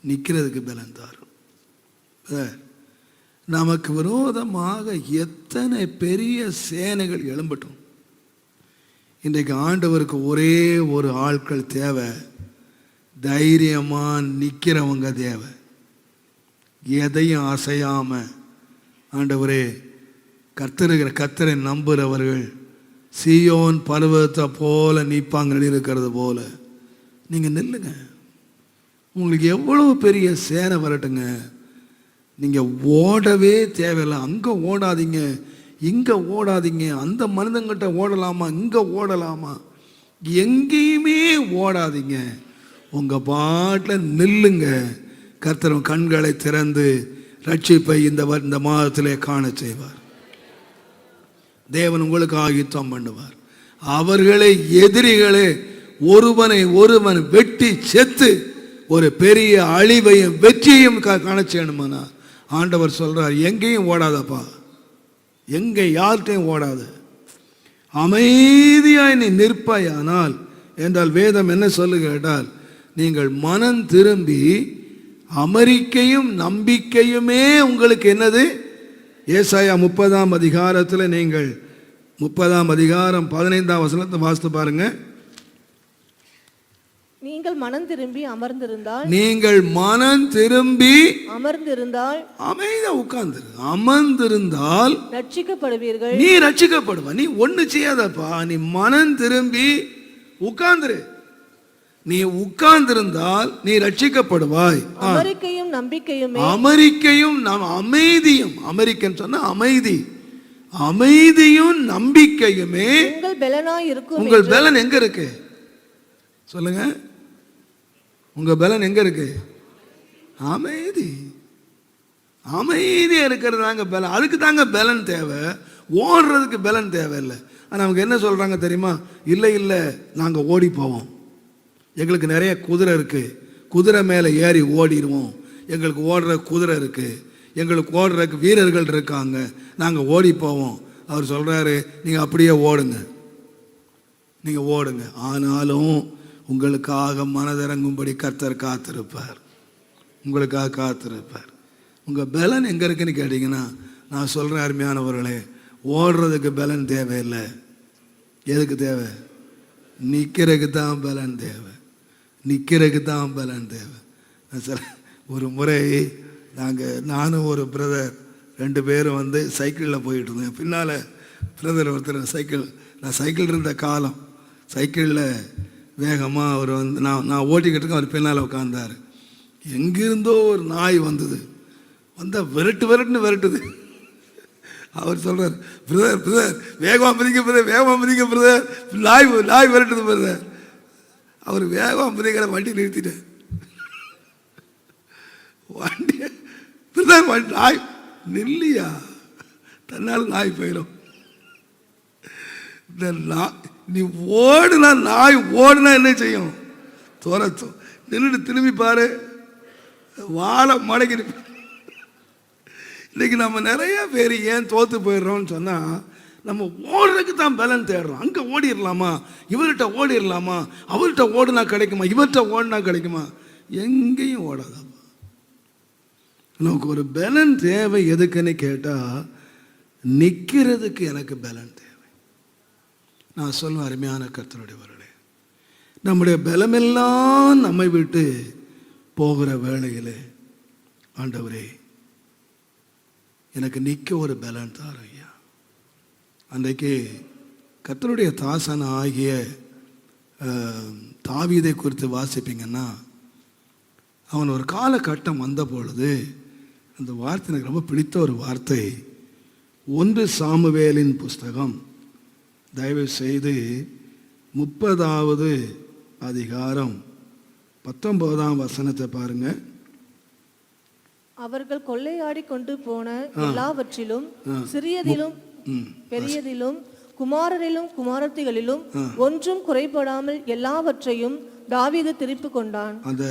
நிற்கிறதுக்கு பலன் தாரும். நமக்கு விரோதமாக எத்தனை பெரிய சேனைகள் எழும்பட்டும், இன்றைக்கு ஆண்டவருக்கு ஒரே ஒரு ஆட்கள் தேவை. தைரியமாக நிற்கிறவங்க தேவை. எதையும் அசையாம ஆண்டவரே கர்த்தரை நம்புகிறவர்கள் சீயோன் பர்வதத்தை போல நிற்பாங்க இருக்கிறது போல நீங்கள் நில்லுங்க. உங்களுக்கு எவ்வளவு பெரிய சேனை வரட்டுங்க, நீங்கள் ஓடவே தேவையில்லை. அங்கே ஓடாதீங்க, இங்கே ஓடாதீங்க. அந்த மனிதங்கிட்ட ஓடலாமா, இங்கே ஓடலாமா, எங்கேயுமே ஓடாதீங்க. உங்கள் பாட்டில் நில்லுங்க. கர்த்தர் கண்களை திறந்து ரட்சிப்பை இந்த மாதத்திலே காண செய்வார். தேவன் உங்களுக்காக யுத்தம் பண்ணுவார். அவர்களை எதிரிகளே ஒருவன் வெட்டி செத்து ஒரு பெரிய அழிவையும் வெற்றியையும் காண செய்யணுமானா ஆண்டவர் சொல்றார், எங்கேயும் ஓடாதப்பா, எங்க யார்கிட்டையும் ஓடாது, அமைதியாய் நீ நிற்பாயானால் என்றால் வேதம் என்ன சொல்லுகிறால், நீங்கள் மனம் திரும்பி அமெரிக்கையும் நம்பிக்கையுமே உங்களுக்கு என்னது? ஏசாயா 30ஆம் அதிகாரத்தில் நீங்கள் 30ஆம் அதிகாரம் 15ஆம் வசனத்தை வாசித்து பாருங்க. நீங்கள் மனம் திரும்பி அமர்ந்திருந்தால், நீங்கள் மனம் திரும்பி அமர்ந்திருந்தால், அமைதியா உட்கார்ந்து அமர்ந்திருந்தால் ரட்சிக்கப்படுவீர்கள். நீ ரட்சிக்கப்படுவ. நீ ஒண்ணு செய்யாதப்பா, நீ மனம் திரும்பி உட்கார்ந்துரு. நீ உட்கார்ந்திருந்தால் நீ ரட்சிக்கப்படுவாய். அமெரிக்கையும் நம்பிக்கையுமே, அமெரிக்கையும் அமைதியும், அமெரிக்கன் சொன்னா அமைதி, அமைதியும் நம்பிக்கையுமே உங்கள் பலனாய் இருக்கும். உங்கள் பலன் எங்க இருக்கு சொல்லுங்க? உங்க பலன் எங்க இருக்கு? அமைதி. அமைதியா இருக்கிறது தாங்க பலன். அதுக்கு தாங்க பலன் தேவை. ஓடுறதுக்கு பலன் தேவையில்லை. ஆனா அவங்க என்ன சொல்றாங்க தெரியுமா? இல்லை இல்லை, நாங்க ஓடி போவோம், எங்களுக்கு நிறைய குதிரை இருக்கு, குதிரை மேலே ஏறி ஓடிடுவோம், எங்களுக்கு ஓடுற குதிரை இருக்கு, எங்களுக்கு ஓடுறதுக்கு வீரர்கள் இருக்காங்க, நாங்கள் ஓடி போவோம். அவர் சொல்றாரு, நீங்கள் அப்படியே ஓடுங்க, நீங்கள் ஓடுங்க, ஆனாலும் உங்களுக்காக மனதிறங்கும்படி கர்த்தர் காத்திருப்பார். உங்களுக்காக காத்திருப்பார். உங்கள் பலன் எங்கே இருக்குன்னு கேட்டிங்கன்னா, நான் சொல்கிறேன் அருமையானவர்களே, ஓடுறதுக்கு பலன் தேவையில்லை. எதுக்கு தேவை? நிற்கிறதுக்கு தான் பலன் தேவை. நிற்கிறதுக்கு தான் பலன் தேவை. ஒரு முறை நானும் ஒரு பிரதர் 2 பேரும் சைக்கிளில் போயிட்டு இருந்தேன். பின்னால் பிரதர் ஒருத்தர் நான் சைக்கிள் இருந்த காலம், சைக்கிளில் வேகமாக அவர் நான் ஓட்டிக்கிட்டு இருக்கேன். அவர் பின்னால் உட்காந்தார். எங்கிருந்தோ ஒரு நாய் வந்தால் விரட்டுன்னு விரட்டுது. அவர் சொல்கிறார், பிரதர் வேகமாக மிதிக்க பிரதர், வேகமாக மிதிக்க பிரதர், நாய் விரட்டுது பிரதர். அவர் வேகமாக மிதிக்கிற வண்டி நிறுத்திட்டேன். வண்டியை பிரதர் நாய் நில்லையா, தன்னால் நாய் போயிடும். நீ ஓடுனா, நாய் ஓடுனா என்ன செய்யும்? துரத்தும். நின்றுட்டு திரும்பி பாரு, வாழை மடக்கி. இன்னைக்கு நம்ம நிறைய பேர் ஏன் தோற்று போயிடுறோம்னு சொன்னால், நம்ம ஓடுறதுக்கு தான் பலன் தேடுறோம். அங்கே ஓடிடலாமா, இவர்கிட்ட ஓடிடலாமா, அவர்கிட்ட ஓடுனா கிடைக்குமா, இவர்கிட்ட ஓடினா கிடைக்குமா? எங்கேயும் ஓடாதாப்பா. நமக்கு ஒரு பலன் தேவை. எதுக்குன்னு கேட்டால், நிற்கிறதுக்கு எனக்கு பலன் தேவை. நான் சொல்லுவேன் அருமையான கர்த்தருடையவர்களே, நம்முடைய பலமெல்லாம் நம்மை விட்டு போகிற வேளையில், ஆண்டவரே எனக்கு நிற்க ஒரு பலன் தாரும் ஐயா. அன்றைக்கு கர்த்தருடைய தாசன் ஆகிய தாவீதை குறித்து வாசிப்பீங்கன்னா, அவன் ஒரு காலகட்டம் வந்த பொழுது, அந்த வார்த்தை எனக்கு ரொம்ப பிடித்த ஒரு வார்த்தை. 1 சாமுவேலின் புஸ்தகம், தயவு செய்து 30வது அதிகாரம் 19ஆம் வசனத்தை பாருங்க. அவர்கள் கொள்ளையாடி கொண்டு போன எல்லாவற்றிலும், சிறியதிலும் பெரியதிலும், குமாரரிலும் குமாரத்திகளிலும் ஒன்றும் குறைபடாமல் எல்லாவற்றையும் தாவீது திருப்பி கொண்டான். அந்த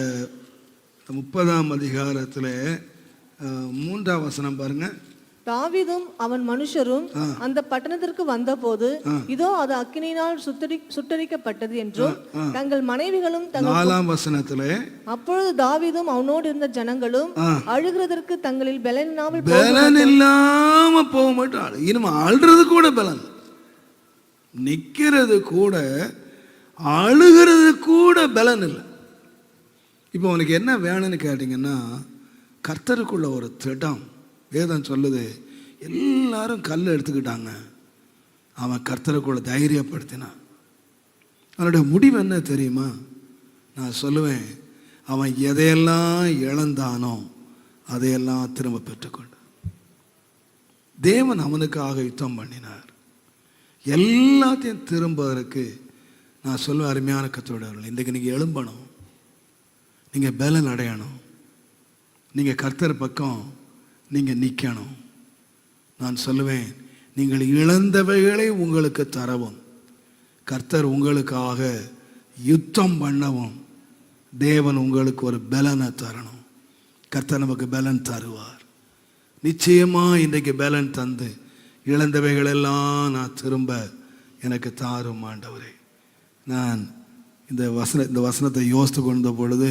30ஆம் அதிகாரத்தில் 3ஆம் வசனம் பாருங்க. தாவீதும் அவன் மனுஷரும் அந்த பட்டணத்திற்கு வந்தபோது, இதோ அது அக்கினியினால் சுட்டரிக்கப்பட்டது என்றும் தங்கள் மனைவிகளும் 4ஆம் வசனத்திலே, அப்பொழுது தாவீதும் அவனோடு இருந்த ஜனங்களும் அழுகிறதற்கு தங்களில் பலன் இல்லாம போக மாட்டாள். இனிமே அழுறது கூட பலன், நிக்கிறது கூட, அழுகிறது கூட பலன் இல்லை. இப்போ உனக்கு என்ன வேணும்னு கேட்டிங்கன்னா, கர்த்தருக்குள்ள ஒரு திட்டம். வேதம் சொல்லுது, எல்லாரும் கல் எடுத்துக்கிட்டாங்க, அவன் கர்த்தருக்குள்ள தைரியப்படுத்தினான். அவனுடைய முடிவு என்ன தெரியுமா? நான் சொல்லுவேன், அவன் எதையெல்லாம் இழந்தானோ அதையெல்லாம் திரும்ப பெற்றுக்கொண்டான். தேவன் அவனுக்காக யுத்தம் பண்ணினார். எல்லாத்தையும் திரும்புவதற்கு நான் சொல்லுவேன் அருமையான கர்த்தருடையவர்களே, இன்றைக்கு நீங்கள் எழும்பணும், நீங்கள் பலன் அடையணும், நீங்கள் கர்த்தர் பக்கம் நீங்கள் நிற்கணும். நான் சொல்லுவேன், நீங்கள் இழந்தவைகளை உங்களுக்கு தரவும், கர்த்தர் உங்களுக்காக யுத்தம் பண்ணவும், தேவன் உங்களுக்கு ஒரு பலனை தரணும். கர்த்தர் நமக்கு பலன் தருவார். நிச்சயமாக இன்றைக்கு பலன் தந்து, இழந்தவைகளெல்லாம் நான் திரும்ப எனக்கு தாரும் ஆண்டவரே. நான் இந்த வசனத்தை யோசித்து கொண்ட பொழுது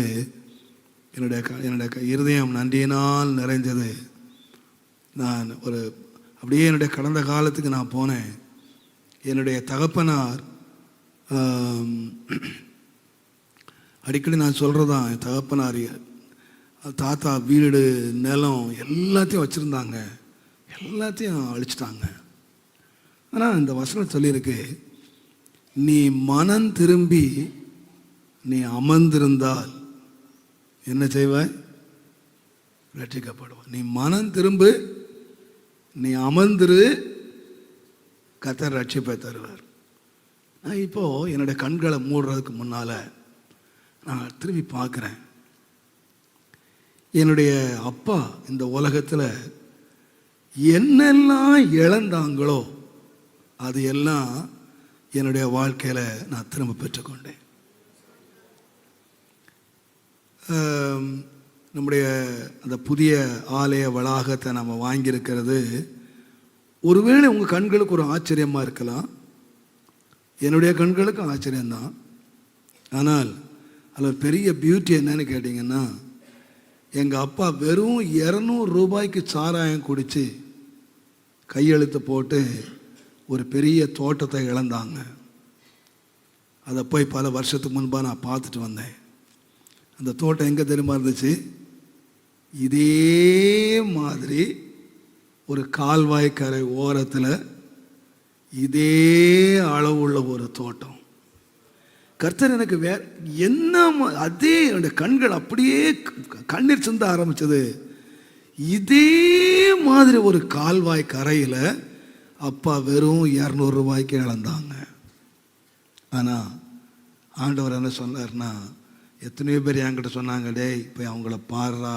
என்னுடைய இருதயம் நன்றியினால் நிறைஞ்சது. நான் அப்படியே என்னுடைய கடந்த காலத்துக்கு நான் போனேன். என்னுடைய தகப்பனார், அடிக்கடி நான் சொல்கிறதான், என் தகப்பனார் தாத்தா வீடு நிலம் எல்லாத்தையும் வச்சுருந்தாங்க, எல்லாத்தையும் அழிச்சிட்டாங்க. ஆனால் இந்த வசனம் சொல்லியிருக்கு, நீ மனம் திரும்பி நீ அமர்ந்திருந்தால் என்ன செய்வாய்? ரட்சிக்கப்படுவாய். நீ மனம் திரும்பு, நீ அமர்ந்திரு, கர்த்தர் ரட்சிப்பை தருவார். நான் இப்போது என்னுடைய கண்களை மூடுறதுக்கு முன்னால் நான் திரும்பி பார்க்குறேன். என்னுடைய அப்பா இந்த உலகத்தில் என்னெல்லாம் இழந்தாங்களோ அது எல்லாம் என்னுடைய வாழ்க்கையில் நான் திரும்ப பெற்றுக்கொண்டேன். நம்முடைய அந்த புதிய ஆலய வளாகத்தை நம்ம வாங்கியிருக்கிறது ஒருவேளை உங்கள் கண்களுக்கு ஒரு ஆச்சரியமாக இருக்கலாம், என்னுடைய கண்களுக்கு ஆச்சரியம்தான். ஆனால் அதில் பெரிய பியூட்டி என்னன்னு கேட்டிங்கன்னா, எங்கள் அப்பா வெறும் 200 ரூபாய்க்கு சாராயம் குடித்து கையெழுத்து போட்டு ஒரு பெரிய தோட்டத்தை இழந்தாங்க. அதை போய் பல வருஷத்துக்கு முன்பாக நான் பார்த்துட்டு வந்தேன். அந்த தோட்டம் எங்கே தெரியுமா இருந்துச்சு? இதே மாதிரி ஒரு கால்வாய்க்கரை ஓரத்தில் இதே அளவுள்ள ஒரு தோட்டம். கர்த்தர் எனக்கு வேற என்ன அதே என்னுடைய கண்கள் அப்படியே கண்ணீர் சிந்த ஆரம்பிச்சது. இதே மாதிரி ஒரு கால்வாய் கரையில் அப்பா வெறும் 200 ரூபாய்க்கு இழந்தாங்க. ஆனால் ஆண்டவர் என்ன சொன்னார்னா, எத்தனையோ பேர் என்கிட்ட சொன்னாங்க, டேய் போய் அவங்கள பாடுறா,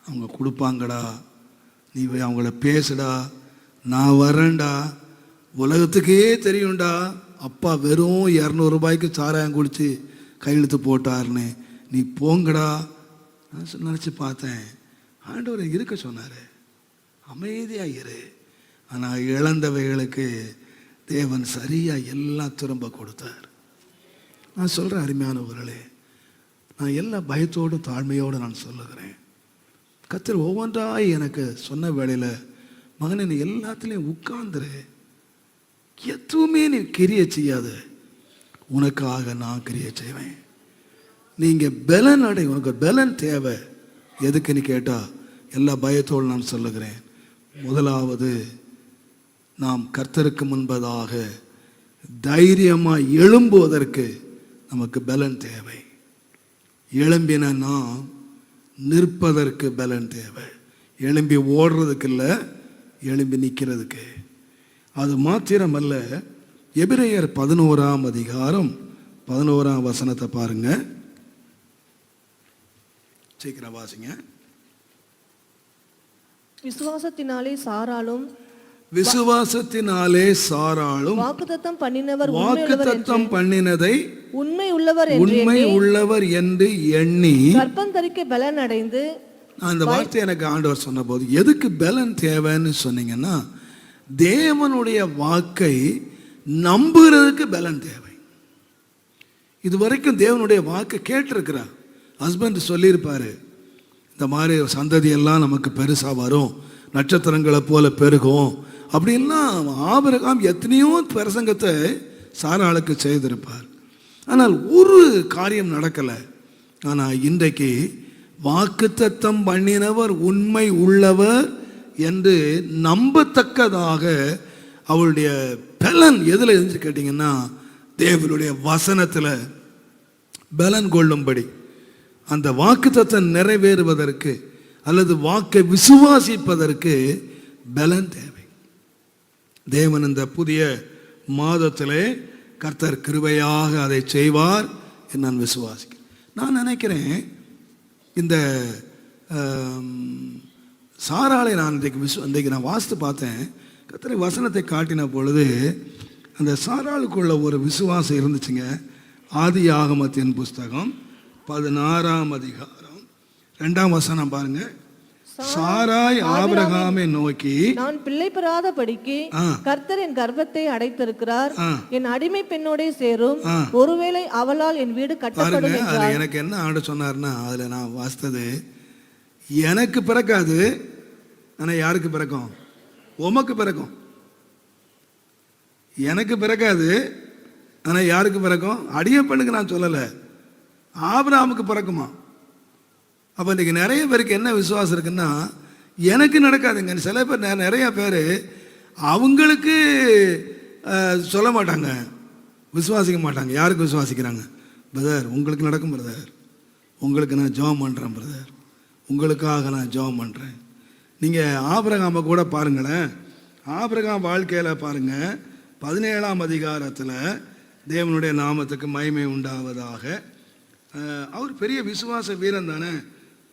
அவங்க கொடுப்பாங்கடா, நீ போய் அவங்கள பேசுடா, நான் வரேன்டா, உலகத்துக்கே தெரியும்டா அப்பா வெறும் 200 ரூபாய்க்கு சாராயம் குடிச்சு கையெழுத்து போட்டார்னு, நீ போங்கடா. நான் நினச்சி பார்த்தேன், ஆண்டவர் இருக்க சொன்னார், அமைதியாக இரு. ஆனால் இழந்தவைகளுக்கு தேவன் சரியாக எல்லாம் திரும்ப கொடுத்தார். நான் சொல்கிறேன் அருமையானவர்களே, நான் எல்லா பயத்தோடும் தாழ்மையோடு நான் சொல்லுகிறேன். கர்த்தர் ஒவ்வொன்றாய் எனக்கு சொன்ன வேளையில், மகனை நீ எல்லாத்துலேயும் உட்கார்ந்துரு, எதுவுமே நீ கிரிய செய்யாது, உனக்காக நான் கிரிய செய்வேன். நீங்கள் பலன் அடை, உனக்கு பலன் தேவை. எதுக்குன்னு கேட்டால் எல்லா பயத்தோடு நான் சொல்லுகிறேன். முதலாவது, நாம் கர்த்தருக்கு முன்பதாக தைரியமாக எழும்புவதற்கு நமக்கு பலன் தேவை. எழும்பின நாம் நிற்பதற்கு பலன் தேவை. எழும்பி ஓடுறதுக்கு இல்லை, எழும்பி நிற்கிறதுக்கு. அது மாத்திரமல்ல, எபிரேயர் 11ஆம் அதிகாரம் 11ஆம் வசனத்தை பாருங்க, சீக்கிரம் வாசிங்க. விசுவாசத்தினாலே சாராளும் வாக்குத்தத்தம் பண்ணினதை உண்மை உள்ளவர் என்று எண்ணி கர்ப்பம் தரிக்க பலன் அடைந்து. அந்த வார்த்தை எனக்கு ஆண்டவர் சொன்ன போது, எதுக்கு பலன் தேவைன்னு சொன்னீங்கன்னா, தேவனுடைய வாக்கை நம்புறதுக்கு பலன் தேவை. இது வரைக்கும் தேவனுடைய வாக்கை கேட்டிருக்கிறார். ஹஸ்பண்ட் சொல்லியிருப்பாரு, இந்த மாதிரி சந்ததியெல்லாம் நமக்கு பெருசாக வரும், நட்சத்திரங்களை போல பெருகும் அப்படின்லாம் ஆபிரகாம் எத்தனையோ பிரசங்கத்தை சாராளுக்கு செய்திருப்பார். ஆனால் ஒரு காரியம் நடக்கலை. ஆனால் இன்றைக்கு வாக்குத்தத்தம் பண்ணினவர் உண்மை உள்ளவர் என்று நம்பத்தக்கதாக அவளுடைய பலன் எதில் இருந்து கேட்டிங்கன்னா, தேவனுடைய வசனத்தில் பலன் கொள்ளும்படி, அந்த வாக்குத்தத்தம் நிறைவேறுவதற்கு அல்லது வாக்கை விசுவாசிப்பதற்கு பலன் தேவை. தேவன் இந்த புதிய மாதத்திலே கர்த்தர் கிருபையாக அதை செய்வார் என்று நான் விசுவாசிக்கிறேன். நான் நினைக்கிறேன், இந்த சாராளை நான் இன்றைக்கு நான் வாசித்து பார்த்தேன். கர்த்தரை வசனத்தை காட்டின பொழுது அந்த சாராளுக்குள்ள ஒரு விசுவாசம் இருந்துச்சுங்க. ஆதியாகமத்தின் புஸ்தகம் 16ஆம் அதிகாரம் 2ஆம் வசனம் பாருங்க. சாராய் ஆபிரகாமை நோக்கி, நான் பிள்ளை பெறாத படிக்கு கர்த்தர் என் கர்ப்பத்தை அடைத்திருக்கிறார், என் அடிமை பெண்ணோட சேரும், ஒருவேளை அவளால் என் வீடு கட்டப்படும் என்றார். எனக்கு என்ன ஆண்டு சொன்னார்னா, அதுல நான் வாசித்தது, எனக்கு பிறக்காது, ஆனா யாருக்கு பிறக்கும்? உமக்கு பிறக்கும். எனக்கு பிறக்காது, ஆனா யாருக்கு பிறக்கும்? அடிமை பெண்ணுக்கு நான் சொல்லலை, ஆபிரகாமுக்கு பிறக்குமா. அப்போ இன்றைக்கி நிறைய பேருக்கு என்ன விசுவாசம் இருக்குன்னா, எனக்கு நடக்காதுங்க. சில பேர் நிறைய பேர் அவங்களுக்கு சொல்ல மாட்டாங்க, விசுவாசிக்க மாட்டாங்க. யாருக்கு விசுவாசிக்கிறாங்க? பிரதர் உங்களுக்கு நடக்கும் பிரதர், உங்களுக்கு நான் ஜெபம் பண்ணுறேன் பிரதர், உங்களுக்காக நான் ஜெபம் பண்ணுறேன். நீங்கள் ஆபிரகாமை கூட பாருங்களேன். ஆபிரகாம் வாழ்க்கையில் பாருங்கள், 17ஆம் அதிகாரத்தில் தேவனுடைய நாமத்துக்கு மகிமை உண்டாவதாக, அவர் பெரிய விசுவாச வீரன் தானே.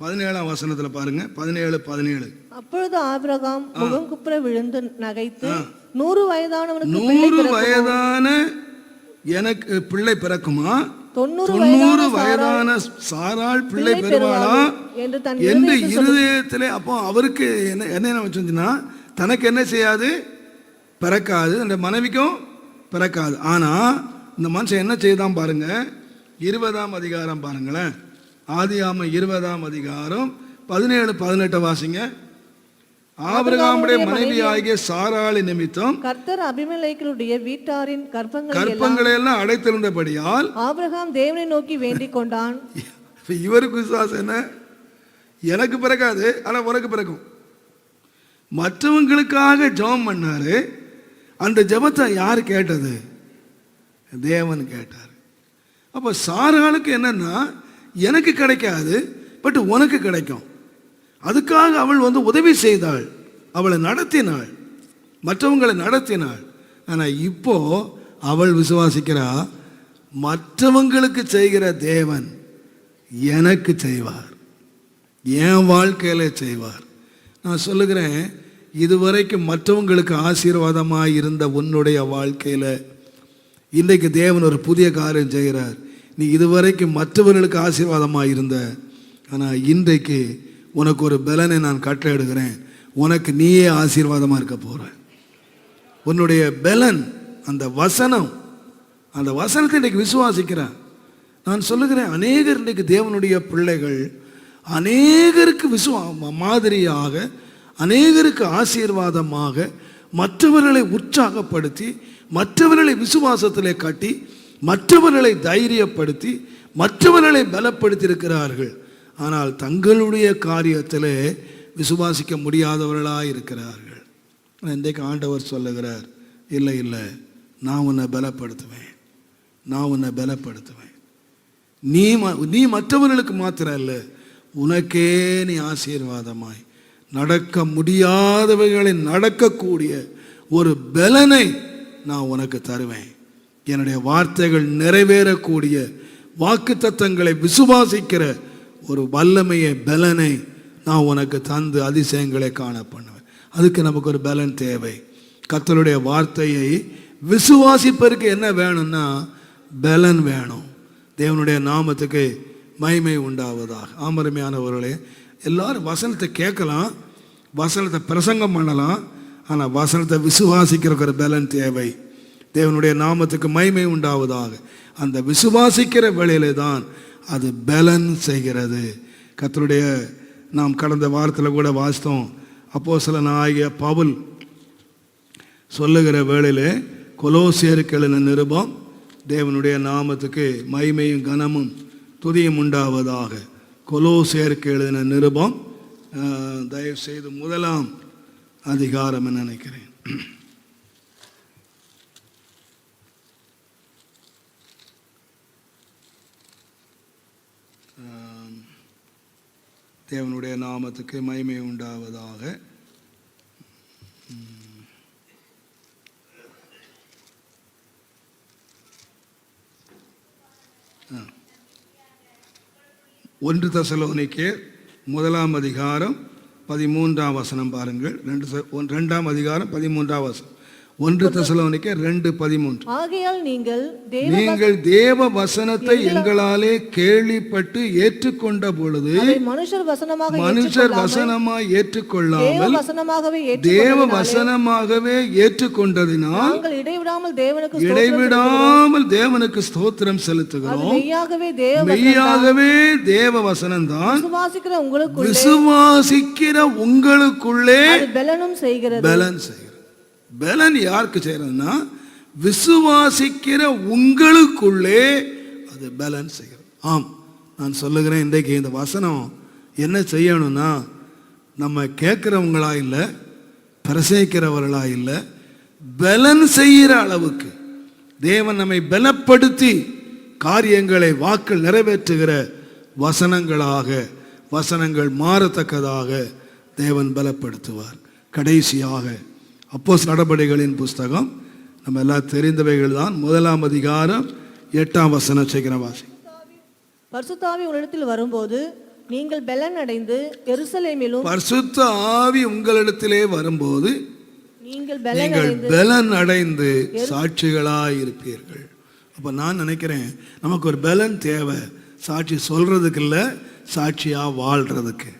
17ஆம் வசனத்தில் பாருங்க, 17. அப்பொழுது ஆபிரகாம் முகம் குப்புற விழுந்து நகைத்து, 100 வயதானவனுக்கு 100 வயதான எனக்கு பிள்ளை பிறக்குமா, 90 வயதான சாராள் பிள்ளை பெறுவாளா என்று இருதயத்திலே. அப்போ அவருக்கு என்ன வச்சுன்னா, தனக்கு என்ன செய்யாது? பிறக்காது, அந்த மனைவிக்கும் பிறக்காது. ஆனால் இந்த மனுஷன் என்ன செய்தான் பாருங்க, 20ஆம் அதிகாரம் பாருங்களேன். ஆதியாகமம் 20ஆம் அதிகாரம் 17-18 வாசிங்க. ஆபிரகாமுடைய மனைவி ஆகிய சாராளி நிமித்தம் கர்த்தர் அபிமெலேக்குடைய வீட்டாரின் கற்பங்களை எல்லாம் அடைத்திருந்தபடியால் ஆபிரகாம் தேவனை நோக்கி வேண்டிக் கொண்டான். இவருக்கு விசுவாசம் என்ன? எனக்கு பிறக்காது, ஆனா உனக்கு பிறக்கும். மற்றவங்களுக்காக ஜெபம் பண்ணாரு. அந்த ஜெபத்தை யார் கேட்டது? தேவன் கேட்டார். அப்ப சாராளுக்கு என்னன்னா, எனக்கு கிடைக்காது, பட் உனக்கு கிடைக்கும். அதுக்காக அவள் உதவி செய்தாள், அவளை நடத்தினாள், மற்றவங்களை நடத்தினாள். ஆனா இப்போ அவள் விசுவாசிக்கிறா, மற்றவங்களுக்கு செய்கிற தேவன் எனக்கு செய்வார், என் வாழ்க்கையில செய்வார். நான் சொல்லுகிறேன், இதுவரைக்கும் மற்றவங்களுக்கு ஆசீர்வாதமாக இருந்த உன்னுடைய வாழ்க்கையில இன்றைக்கு தேவன் ஒரு புதிய காரியம் செய்கிறார். நீ இதுவரைக்கும் மற்றவர்களுக்கு ஆசீர்வாதமாக இருந்த, ஆனால் இன்றைக்கு உனக்கு ஒரு பலனை நான் கட்டளையிடுகிறேன். உனக்கு நீயே ஆசீர்வாதமாக இருக்க போற. உன்னுடைய பலன் அந்த வசனம், அந்த வசனத்தை இன்றைக்கு விசுவாசிக்கிறான். நான் சொல்லுகிறேன், அநேகர் இன்றைக்கு தேவனுடைய பிள்ளைகள் அநேகருக்கு மாதிரியாக, அநேகருக்கு ஆசீர்வாதமாக, மற்றவர்களை உற்சாகப்படுத்தி, மற்றவர்களை விசுவாசத்திலே காட்டி, மற்றவர்களை தைரியப்படுத்தி, மற்றவர்களை பலப்படுத்தி இருக்கிறார்கள். ஆனால் தங்களுடைய காரியத்திலே விசுவாசிக்க முடியாதவர்களாக இருக்கிறார்கள். இன்றைக்கு ஆண்டவர் சொல்லுகிறார், இல்லை இல்லை, நான் உன்னை பலப்படுத்துவேன், நான் உன்னை பலப்படுத்துவேன். நீ மற்றவர்களுக்கு மாத்திரம் இல்லை, உனக்கே நீ ஆசீர்வாதமாய் நடக்க முடியாதவைகளை நடக்கக்கூடிய ஒரு பலனை நான் உனக்கு தருவேன். என்னுடைய வார்த்தைகள் நிறைவேறக்கூடிய வாக்குத்தத்தங்களை விசுவாசிக்கிற ஒரு வல்லமையை, பலனை நான் உனக்கு தந்து அதிசயங்களை காண பண்ணுவேன். அதுக்கு நமக்கு ஒரு பலன் தேவை. கர்த்தருடைய வார்த்தையை விசுவாசிப்பதற்கு என்ன வேணும்னா பலன் வேணும். தேவனுடைய நாமத்துக்கு மகிமை உண்டாவதாக. ஆமருமையானவர்களே, எல்லாரும் வசனத்தை கேட்கலாம், வசனத்தை பிரசங்கம் பண்ணலாம், ஆனால் வசனத்தை விசுவாசிக்கிற ஒரு பலன் தேவை. தேவனுடைய நாமத்துக்கு மகிமை உண்டாவதாக. அந்த விசுவாசிக்கிற வேளையிலே தான் அது பலன் செய்கிறது. கர்த்தருடைய நாம் கடந்த வாரத்தில் கூட வாசித்தோம். அப்போஸ்தலனாகிய பவுல் சொல்லுகிற வேளையிலே கொலோசியருக்கு எழுதின நிருபம், தேவனுடைய நாமத்துக்கு மகிமையும் கனமும் துதியும் உண்டாவதாக. கொலோசியருக்கு எழுதின நிருபம், தயவு செய்து 1ஆம் அதிகாரம் நினைக்கிறேன். தேவனுடைய நாமத்துக்கு மகிமை உண்டாவதாக. ஒன்று தெசலோனிக்கேயர் 1ஆம் அதிகாரம் 13ஆம் வசனம் பாருங்கள். 2ஆம் அதிகாரம் 13ஆம் வசனம். 1 தெசலோனிக்கேயர் 2:13. ஆகையால் நீங்கள் தேவ வசனத்தை எங்களாலே கேள்விப்பட்டு ஏற்றுக்கொண்ட பொழுது மனுஷர் வசனமாய் ஏற்றுக்கொள்ளாமல் தேவ வசனமாகவே ஏற்றுக்கொண்டதினால் இடைவிடாமல் தேவனுக்கு ஸ்தோத்திரம் செலுத்துகிறோம். மெய்யாகவே தேவ வசனம் தான் விசுவாசிக்கிற உங்களுக்குள்ளே பலன் செய்கிறது. பலன் யாருக்கு செய்யறதுன்னா விசுவாசிக்கிற உங்களுக்குள்ளே அது பலன் செய்கிறது. ஆம், நான் சொல்லுகிறேன், இன்றைக்கு இந்த வசனம் என்ன செய்யணும்னா, நம்ம கேட்கிறவங்களா இல்லை, பிரசங்கிக்கிறவர்களா இல்லை, பலன் செய்கிற அளவுக்கு தேவன் நம்மை பலப்படுத்தி காரியங்களை வாக்கள் நிறைவேற்றுகிற வசனங்களாக, வசனங்கள் மாறத்தக்கதாக தேவன் பலப்படுத்துவார். கடைசியாக அப்போஸ்தலர் நடபடிகளின் புஸ்தகம், நம்ம எல்லாம் தெரிந்தவைகள் தான். 1ஆம் அதிகாரம் 8ஆம் வசனம் வாசி. பரிசுத்த ஆவி உங்களிடத்தில் வரும்போது நீங்கள் பலன் அடைந்து எருசலேமிலும், பரிசுத்த ஆவி உங்களிடத்திலே வரும்போது நீங்கள் பலன் அடைந்து சாட்சிகளாய் இருப்பீர்கள். அப்ப நான் நினைக்கிறேன், நமக்கு ஒரு பலன் தேவை. சாட்சி சொல்றதுக்கு இல்லை, சாட்சியா வாழ்றதுக்கு.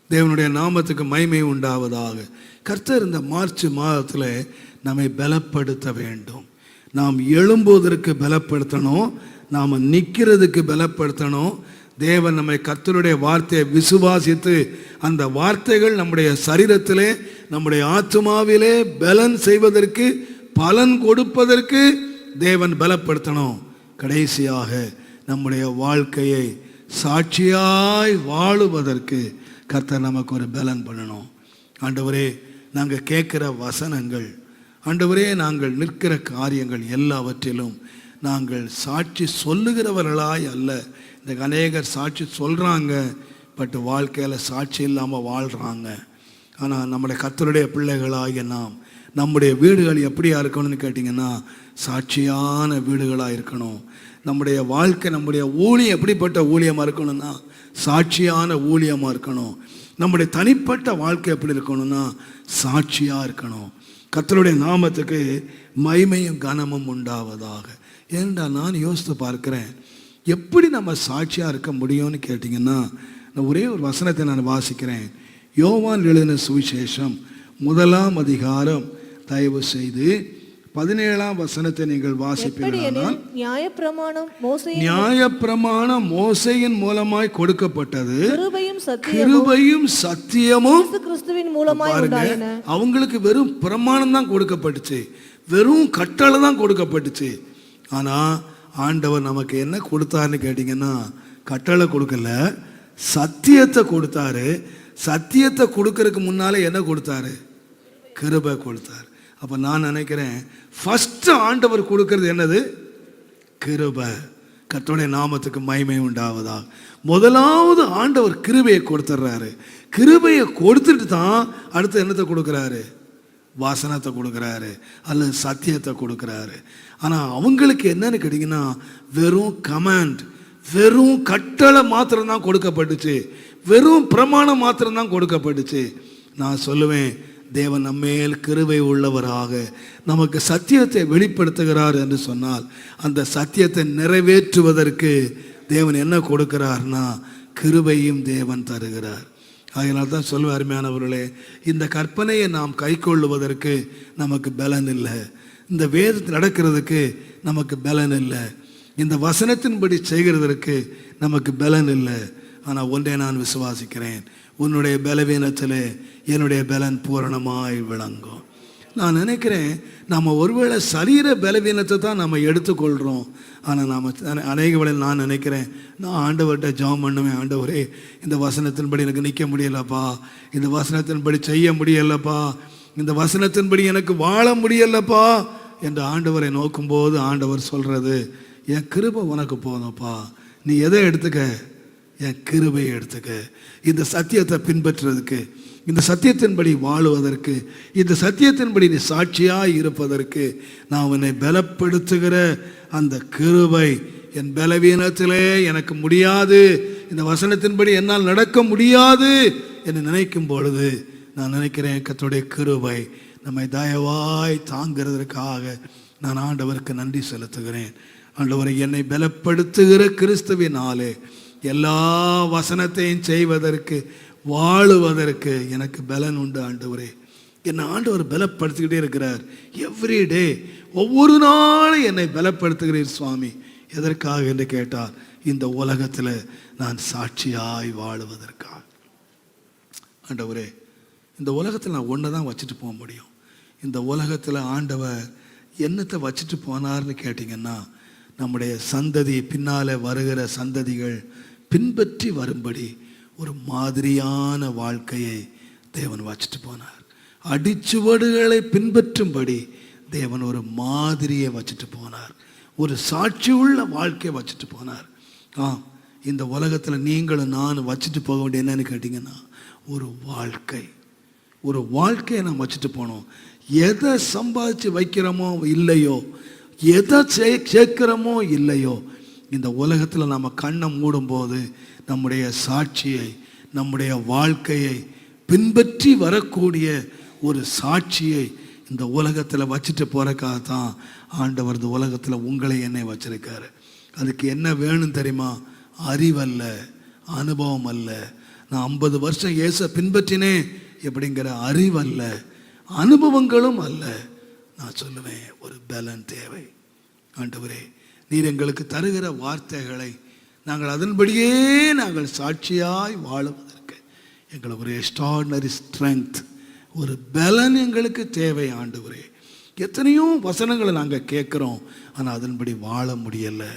தேவனுடைய நாமத்துக்கு மகிமை உண்டாவதாக. கர்த்தர் இந்த மார்ச் மாதத்தில் நம்மை பலப்படுத்த வேண்டும். நாம் எழும்போதற்கு பலப்படுத்தணும், நாம் நிற்கிறதுக்கு பலப்படுத்தணும், தேவன் நம்மை கர்த்தருடைய வார்த்தையை விசுவாசித்து அந்த வார்த்தைகள் நம்முடைய சரீரத்திலே நம்முடைய ஆத்துமாவிலே பலன் செய்வதற்கு பலன் கொடுப்பதற்கு தேவன் பலப்படுத்தணும். கடைசியாக நம்முடைய வாழ்க்கையை சாட்சியாய் வாழுவதற்கு கர்த்தர் நமக்கு ஒரு பலன் பண்ணணும். ஆண்டவரே, நாங்கள் கேட்குற வசனங்கள், ஆண்டவரே, நாங்கள் நிற்கிற காரியங்கள் எல்லாவற்றிலும் நாங்கள் சாட்சி சொல்லுகிறவர்களாய் அல்ல. இந்த அநேகர் சாட்சி சொல்கிறாங்க, பட் வாழ்க்கையில் சாட்சி இல்லாமல் வாழ்கிறாங்க. ஆனால் நம்முடைய கர்த்தருடைய பிள்ளைகளாகிய நாம் நம்முடைய வீடுகள் எப்படியா இருக்கணும்னு கேட்டிங்கன்னா சாட்சியான வீடுகளாக இருக்கணும். நம்முடைய வாழ்க்கை, நம்முடைய ஊழியம் எப்படிப்பட்ட ஊழியமாக இருக்கணும்னா சாட்சியான ஊழியமாக இருக்கணும். நம்முடைய தனிப்பட்ட வாழ்க்கை எப்படி இருக்கணும்னா சாட்சியாக இருக்கணும். கர்த்தருடைய நாமத்துக்கு மகிமையும் கனமும் உண்டாவதாக. ஏன்டா நான் யோசித்து பார்க்கிறேன், எப்படி நம்ம சாட்சியாக இருக்க முடியும்னு கேட்டிங்கன்னா நான் ஒரே ஒரு வசனத்தை நான் வாசிக்கிறேன். யோவான் எழுதின சுவிசேஷம் 1ஆம் அதிகாரம் தயவு செய்து 17ஆம் வசனத்தை நீங்கள் வாசிப்பீர்கள். நியாயப்பிரமாணம் மோசேயின் மூலமாய் கொடுக்கப்பட்டது, கிருபையும் சத்தியமும் கிறிஸ்துவின் மூலமாய் உண்டாயின. அவங்களுக்கு வெறும் பிரமாணம் தான் கொடுக்கப்பட்டுச்சு, வெறும் கட்டளை தான் கொடுக்கப்பட்டுச்சு. ஆனா ஆண்டவர் நமக்கு என்ன கொடுத்தாருன்னு கேட்டீங்கன்னா கட்டளை கொடுக்கல, சத்தியத்தை கொடுத்தாரு. சத்தியத்தை கொடுக்கறதுக்கு முன்னாலே என்ன கொடுத்தாரு? கிருபை கொடுத்தாரு. அப்போ நான் நினைக்கிறேன் ஃபஸ்ட்டு ஆண்டவர் கொடுக்கறது என்னது? கிருபை. கர்த்தருடைய நாமத்துக்கு மகிமை உண்டாவதா. முதலாவது ஆண்டவர் கிருபையை கொடுத்துட்றாரு. கிருபையை கொடுத்துட்டு தான் அடுத்து என்னத்தை கொடுக்குறாரு? வாசனத்தை கொடுக்குறாரு அல்லது சத்தியத்தை கொடுக்குறாரு. ஆனால் அவங்களுக்கு என்னன்னு கேட்டிங்கன்னா வெறும் கமாண்ட், வெறும் கட்டளை மாத்திரம்தான் கொடுக்கப்பட்டுச்சு, வெறும் பிரமாணம் மாத்திரம்தான் கொடுக்கப்பட்டுச்சு. நான் சொல்லுவேன், தேவன் நம்மேல் கிருபை உள்ளவராக நமக்கு சத்தியத்தை வெளிப்படுத்துகிறார் என்று சொன்னால் அந்த சத்தியத்தை நிறைவேற்றுவதற்கு தேவன் என்ன கொடுக்கிறார்னா கிருபையும் தேவன் தருகிறார். அதனால தான் சொல்லுவேன், அருமையானவர்களே, இந்த கற்பனையை நாம் கை கொள்ளுவதற்கு நமக்கு பலன் இல்லை, இந்த வேதத்தில் நடக்கிறதுக்கு நமக்கு பலன் இல்லை, இந்த வசனத்தின்படி செய்கிறதற்கு நமக்கு பலன் இல்லை. ஆனால் ஒன்றை நான் விசுவாசிக்கிறேன், உன்னுடைய பலவீனத்திலே என்னுடைய பலன் பூரணமாய் விளங்கும். நான் நினைக்கிறேன் நம்ம ஒருவேளை சரீர பலவீனத்தை தான் நம்ம எடுத்துக்கொள்கிறோம். ஆனால் நாம் அநேக வேளையில் நான் நினைக்கிறேன், நான் ஆண்டவர்கிட்ட ஜெபம் பண்ணுவேன், ஆண்டவரே இந்த வசனத்தின்படி எனக்கு நிற்க முடியலப்பா, இந்த வசனத்தின்படி செய்ய முடியலப்பா, இந்த வசனத்தின்படி எனக்கு வாழ முடியலப்பா என்று ஆண்டவரை நோக்கும்போது ஆண்டவர் சொல்கிறது, என் கிருபை உனக்கு போதும்ப்பா, நீ எதை எடுத்துக்க? என் கிருபையை எடுத்துக்க. இந்த சத்தியத்தை பின்பற்றுறதுக்கு, இந்த சத்தியத்தின்படி வாழுவதற்கு, இந்த சத்தியத்தின்படி நீ சாட்சியாய் இருப்பதற்கு நான் உன்னை பலப்படுத்துகிற அந்த கிருபை, என் பலவீனத்திலே எனக்கு முடியாது, இந்த வசனத்தின்படி என்னால் நடக்க முடியாது என்று நினைக்கும் பொழுது நான் நினைக்கிறேன் கர்த்தருடைய கிருபை நம்மை தயவாய் தாங்கிறதற்காக நான் ஆண்டவருக்கு நன்றி செலுத்துகிறேன். ஆண்டவரை என்னை பலப்படுத்துகிற கிறிஸ்துவினாலே எல்லா வசனத்தையும் செய்வதற்கு வாழுவதற்கு எனக்கு பலன் உண்டு. ஆண்டவரே, என்னை ஆண்டவர் பலப்படுத்திக்கிட்டே இருக்கிறார். எவ்ரிடே, ஒவ்வொரு நாளும் என்னை பலப்படுத்துகிறீர் சுவாமி. எதற்காக என்று கேட்டால் இந்த உலகத்தில் நான் சாட்சியாய் வாழுவதற்காக. ஆண்டவரே, இந்த உலகத்தில் நான் ஒன்று தான் வச்சுட்டு போக முடியும். இந்த உலகத்தில் ஆண்டவர் என்னத்தை வச்சுட்டு போனார்னு கேட்டிங்கன்னா நம்முடைய சந்ததி, பின்னால் வருகிற சந்ததிகள் பின்பற்றி வரும்படி ஒரு மாதிரியான வாழ்க்கையை தேவன் வச்சுட்டு போனார். அடிச்சுவடுகளை பின்பற்றும்படி தேவன் ஒரு மாதிரியை வச்சுட்டு போனார், ஒரு சாட்சி உள்ள வாழ்க்கையை வச்சுட்டு போனார். இந்த உலகத்தில் நீங்களும் நானும் வச்சுட்டு போக வேண்டிய என்னன்னு கேட்டிங்கன்னா ஒரு வாழ்க்கை, ஒரு வாழ்க்கையை நாம் வச்சுட்டு போனோம். எதை சம்பாதிச்சு வைக்கிறோமோ இல்லையோ, எதை சேர்க்கிறோமோ இல்லையோ, இந்த உலகத்தில் நம்ம கண்ணை மூடும்போது நம்முடைய சாட்சியை, நம்முடைய வாழ்க்கையை பின்பற்றி வரக்கூடிய ஒரு சாட்சியை இந்த உலகத்தில் வச்சுட்டு போகிறக்காகத்தான் ஆண்டவர் இந்த உலகத்தில் உங்களை என்னை வச்சிருக்காரு. அதுக்கு என்ன வேணும் தெரியுமா? அறிவல்ல, அனுபவம் அல்ல. நான் 50 வருஷம் இயேசு பின்பற்றினேன் எப்படிங்கிற அறிவல்ல, அனுபவங்களும் அல்ல. நான் சொல்லுவேன், ஒரு பலன் தேவை. ஆண்டவரே, நீர் எங்களுக்கு தருகிற வார்த்தைகளை நாங்கள் அதன்படியே நாங்கள் சாட்சியாய் வாழுவதற்கு எங்களுக்கு ஒரு எக்ஸ்ட்ராடினரி ஸ்ட்ரென்த், ஒரு பலன் எங்களுக்கு தேவை ஆண்டவரே. எத்தனையோ வசனங்களை நாங்கள் கேட்குறோம், ஆனால் அதன்படி வாழ முடியலை.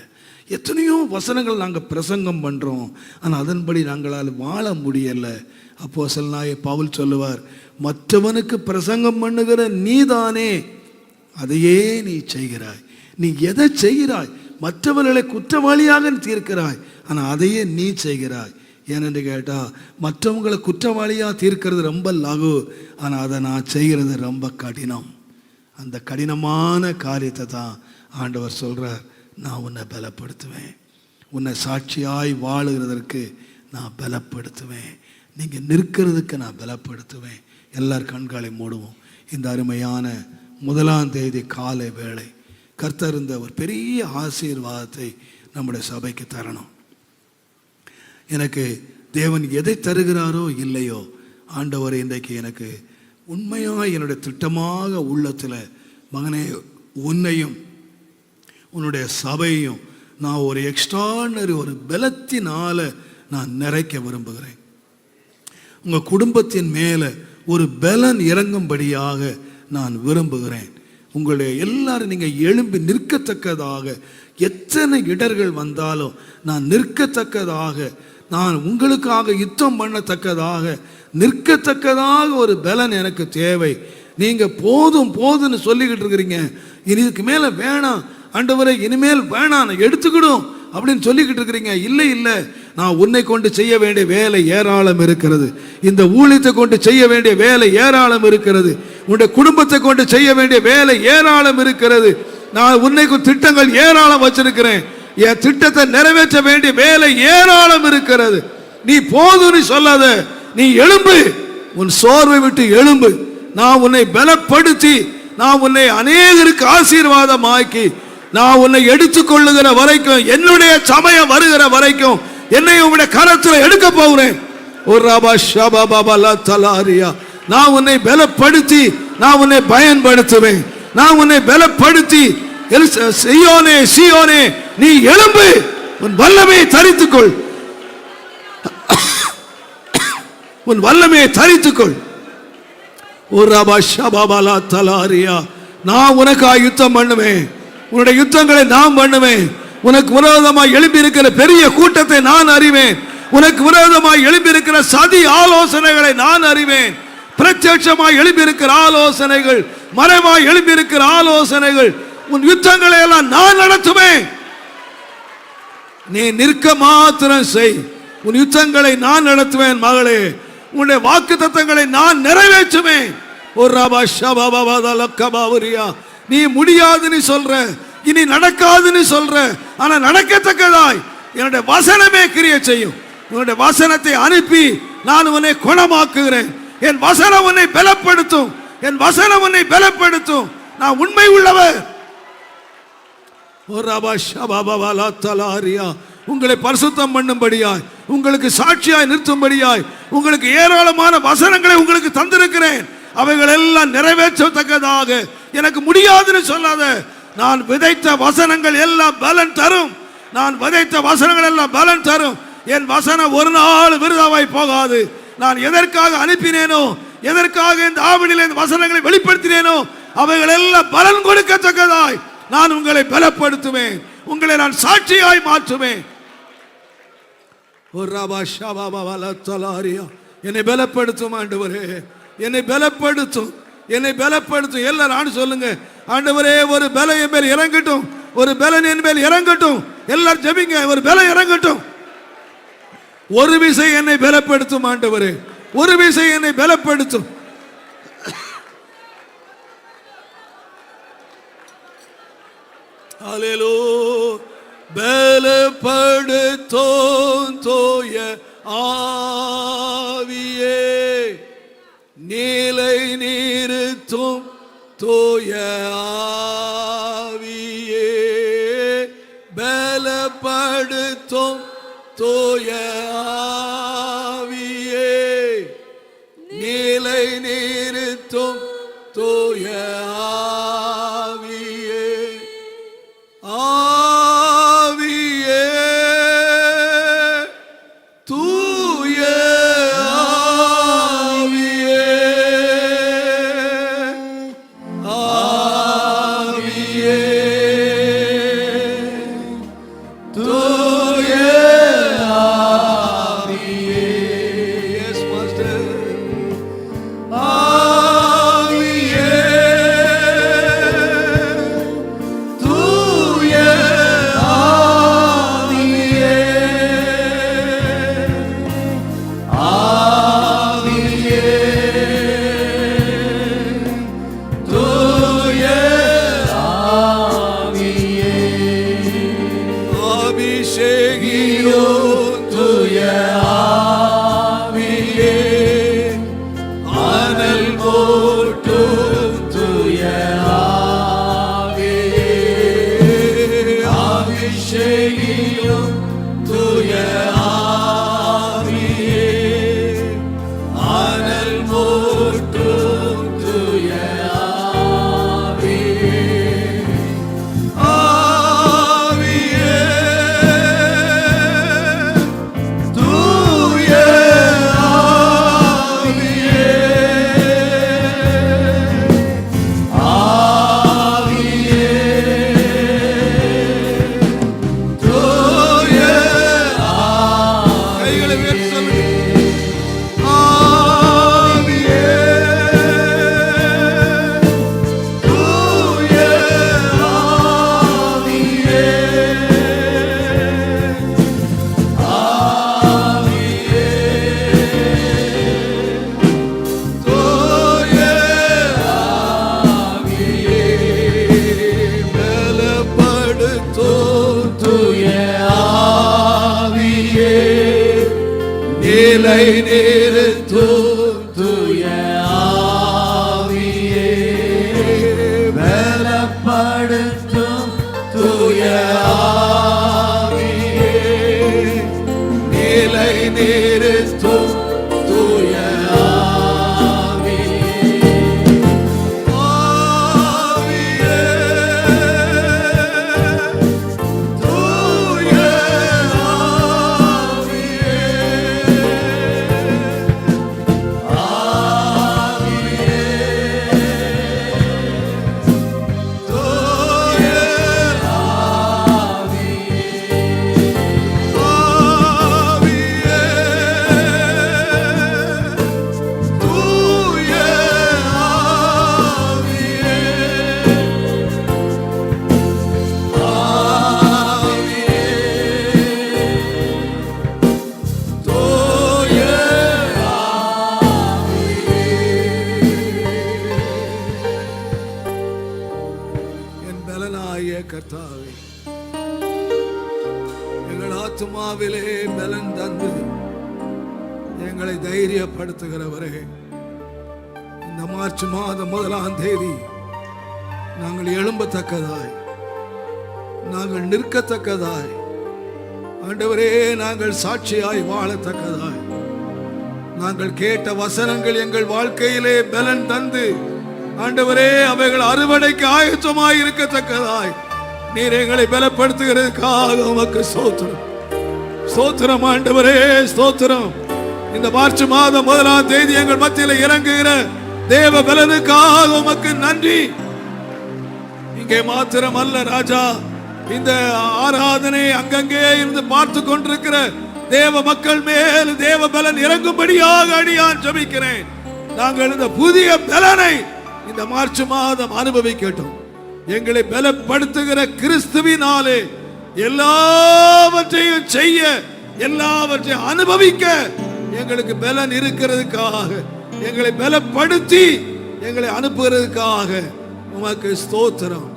எத்தனையோ வசனங்கள் நாங்கள் பிரசங்கம் பண்ணுறோம், ஆனால் அதன்படி நாங்களால் வாழ முடியலை. அப்போஸ்தலனாகிய பவுல் சொல்லுவார், மற்றவனுக்கு பிரசங்கம் பண்ணுகிற நீதானே அதையே நீ செய்கிறாய். நீ எதை செய்கிறாய்? மற்றவர்களை குற்றவாளியாக தீர்க்கிறாய், ஆனால் அதையே நீ செய்கிறாய். ஏனென்று கேட்டால், மற்றவங்களை குற்றவாளியாக தீர்க்கிறது ரொம்ப லகு, ஆனால் அதை நான் செய்கிறது ரொம்ப கடினம். அந்த கடினமான காரியத்தை தான் ஆண்டவர் சொல்கிறார், நான் உன்னை பலப்படுத்துவேன், உன்னை சாட்சியாய் வாழுகிறதற்கு நான் பலப்படுத்துவேன், நீங்கள் நிற்கிறதுக்கு நான் பலப்படுத்துவேன். எல்லார் கண்களை மூடுவோம். இந்த அருமையான 1ஆம் தேதி காலை வேளை கர்த்தர் இந்த ஒரு பெரிய ஆசீர்வாதத்தை நம்முடைய சபைக்கு தரணும். எனக்கு தேவன் எதை தருகிறாரோ இல்லையோ, ஆண்டவர் இன்றைக்கு எனக்கு உண்மையாக என்னுடைய திட்டமாக உள்ளத்தில், மகனே உன்னையும் உன்னுடைய சபையும் நான் ஒரு எக்ஸ்ட்ரானரி ஒரு பலத்தினால நான் நிறைக்க விரும்புகிறேன். உங்கள் குடும்பத்தின் மேலே ஒரு பலன் இறங்கும்படியாக நான் விரும்புகிறேன். உங்களுடைய எல்லாரும் நீங்கள் எழும்பி நிற்கத்தக்கதாக, எத்தனை இடர்கள் வந்தாலும் நான் நிற்கத்தக்கதாக, நான் உங்களுக்காக யுத்தம் பண்ணத்தக்கதாக, நிற்கத்தக்கதாக ஒரு பலன் எனக்கு தேவை. நீங்கள் போதும் போதுன்னு சொல்லிக்கிட்டு இருக்கிறீங்க, இதுக்கு மேலே வேணாம் ஆண்டவரே, இனிமேல் வேணாம், நான் எடுத்துக்கிடும் அப்படின்னு சொல்லிக்கிட்டு இருக்கிறீங்க. இல்லை இல்லை, நான் உன்னை கொண்டு செய்ய வேண்டிய வேலை ஏராளம் இருக்கிறது. இந்த ஊழியத்தை கொண்டு செய்ய வேண்டிய வேலை ஏராளம் இருக்கிறது. உன்னுடைய குடும்பத்தை கொண்டு செய்ய வேண்டிய வேலை ஏராளம் இருக்கிறது. நான் உன்னை திட்டங்கள் ஏராளம் வச்சிருக்கிறேன். என் திட்டத்தை நிறைவேற்ற வேண்டிய வேலை ஏராளம் இருக்கிறது. நீ போதும் சொல்லாத, நீ எழும்பு, உன் சோர்வை விட்டு எழும்பு. நான் உன்னை பலப்படுத்தி, நான் உன்னை அநேகருக்கு ஆசீர்வாதமாக்கி, நான் உன்னை எடுத்துக்கொள்ளுகிற வரைக்கும், என்னுடைய சமயம் வருகிற வரைக்கும் என்னை உன்னுடைய கரத்தில் எடுக்க போகிறேன். நான் உன்னை பலப்படுத்தி, நான் உன்னை பயன்படுத்துவேன். நான் உன்னை பலப்படுத்தி, சீயோனே சீயோனே நீ எழும்பு, உன் வல்லமையை தரித்துக்கொள், உன் வல்லமையை தரித்துக்கொள். நான் உனக்காக யுத்தம் பண்ணுவேன். உன்னுடைய யுத்தங்களை நான் பண்ணுவேன். உனக்கு விரோதமாக எழுப்பி இருக்கிற பெரிய கூட்டத்தை நான் அறிவேன். உனக்கு விரோதமாக எழுப்பி இருக்கிற சதி ஆலோசனைகளை நான் அறிவேன். பிரத்யட்சமாக எழுப்பி இருக்கிற ஆலோசனைகள், மறைவாக எழுப்பி இருக்கிற ஆலோசனைகள், உன் யுத்தங்களை எல்லாம் நான் நடத்துவேன். நீ நிற்க மாத்திரம் செய். உன் யுத்தங்களை நான் நடத்துவேன் மகளே. உன்னுடைய வாக்கு தத்தங்களை நான் நிறைவேற்றுவேன். நீ முடியாதுன்னு சொல்ற, இனி நடக்காதுன்னு சொல்ற, ஆனா நடக்கத்தக்கதாய் என்னுடைய வசனமே கிரியை செய்யும். என்னுடைய வசனத்தை அனுப்பி நான் உன்னை குணமாக்குகிறேன். என் வசனம் உன்னை பலப்படுத்தும். என் வசனம் உன்னை பலப்படுத்தும். நான் உண்மை உள்ளவர். உங்களை பரிசுத்தம் பண்ணும்படியாய், உங்களுக்கு சாட்சியாய் நிறுத்தும்படியாய், உங்களுக்கு ஏராளமான வசனங்களை உங்களுக்கு தந்திருக்கிறேன். அவைகள் எல்லாம் நிறைவேற்றத்தக்கதாக எனக்கு முடியாதுன்னு சொல்லாத. நான் விதைத்த வசனங்கள் எல்லாம் பலன் தரும். நான் விதைத்த வசனங்கள் எல்லாம் பலன் தரும். என் வசனம் ஒரு நாள் விருதாவாய் போகாது. நான் எதற்காக அனுப்பினேனோ, எதற்காக இந்த ஆவணியில் இந்த வசனங்களை வெளிப்படுத்தினேனோ, அவைகள் எல்லாம் பலன் கொடுக்கத்தக்கதாய் நான் உங்களை பலப்படுத்துவேன். உங்களை நான் சாட்சியாய் மாற்றுவேன். என்னை பலப்படுத்தும் ஆண்டவரே, என்னை பலப்படுத்தும், என்னை பலப்படுத்தும். எல்லாரும் சொல்லுங்க, ஆண்டவரே ஒரு பலம் என் மேல் இறங்கட்டும், ஒரு பலன் என் மேல் இறங்கட்டும். எல்லாரும் ஜெபிங்க, ஒரு பலம் இறங்கட்டும். ஒரு விசை என்னை பலப்படுத்தும் ஆண்டவரே, ஒரு விசை என்னை பலப்படுத்தும். அல்லேலூயா. பலப்படுத்தும் தூய ஆவியே, நிலை நிறுத்தும் தூய ஆவியே, பலப்படுத்தும் தூய ஆவியே, நிலை நிறுத்தும் தூய ஆவியே, ஆவியே பலப்படுத்தும் தூய ஆவியே, நிலை நிறுத்தும் தூய ஆவியே, ஆவியே, தூய ஆவியே, ஆவியே, தூய என் பலனாய கர்த்தாவே, எங்கள் ஆத்துமாவிலே பலன் தந்து எங்களை தைரியப்படுத்துகிறவரே, இந்த மார்ச் மாதம் 1ஆம் தேதி நாங்கள் எழும்பத்தக்கதாய், நாங்கள் நிற்கத்தக்கதாய், ஆண்டவரே நாங்கள் சாட்சியாய் வாழத்தக்கதாய், நாங்கள் கேட்ட வசனங்கள் எங்கள் வாழ்க்கையிலே பலன் தந்து ஆண்டவரே அவைகள் அறுவடைக்கு ஆயத்தமாய் இருக்கத்தக்கதாய் நீர் எங்களை பலப்படுத்துகிறதுக்காக உமக்கு ஸ்தோத்திரம். ஸ்தோத்திரம் ஆண்டவரே, ஸ்தோத்திரம். இந்த மார்ச் மாதம் 1ஆம் தேதி எங்கள் மத்தியில் இறங்குகிற தேவ பலனுக்காக உமக்கு நன்றி. இங்கே மாத்திரம் அல்ல ராஜா, இந்த ஆராதனை அங்கங்கே இருந்து பார்த்து கொண்டிருக்கிற தேவ மக்கள் மேல் தேவ பலன் இறங்கும்படியாக அடியான் ஜெபிக்கிறேன். நாங்கள் இந்த புதிய பலனை இந்த மார்ச் மாதம் அனுபவிக்கட்டும். எங்களை பலப்படுத்துகிற கிறிஸ்துவினாலே எல்லாவற்றையும் செய்ய, எல்லாவற்றையும் அனுபவிக்க எங்களுக்கு பலன் இருக்கிறதுக்காக, எங்களை பலப்படுத்தி எங்களை அனுப்புகிறதுக்காக உமக்கு ஸ்தோத்திரம்,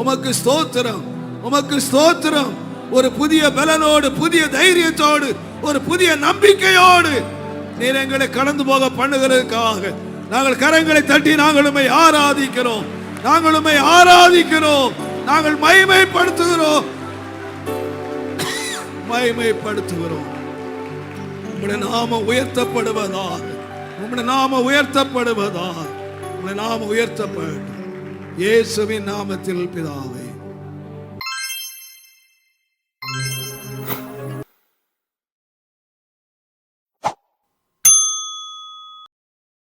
உமக்கு ஸ்தோத்திரம், உமக்கு ஸ்தோத்திரம். ஒரு புதிய பலனோடு, புதிய தைரியத்தோடு, ஒரு புதிய நம்பிக்கையோடு நீர் எங்களை கடந்து போக பண்ணுகிறதுக்காக நாங்கள் கரங்களை தட்டி நாங்கள் உம்மை ஆராதிக்கிறோம், நாங்கள் உம்மை ஆராதிக்கிறோம், நாங்கள் மகிமைப்படுத்துகிறோம், மகிமைப்படுத்துகிறோம். உம்முடைய நாமம் உயர்த்தப்படுவதாக, உம்முடைய நாமம் உயர்த்தப்படுவதாக, உம்முடைய நாமம் உயர்த்தப்படும். இயேசுவின் நாமத்தில் பிதாவே.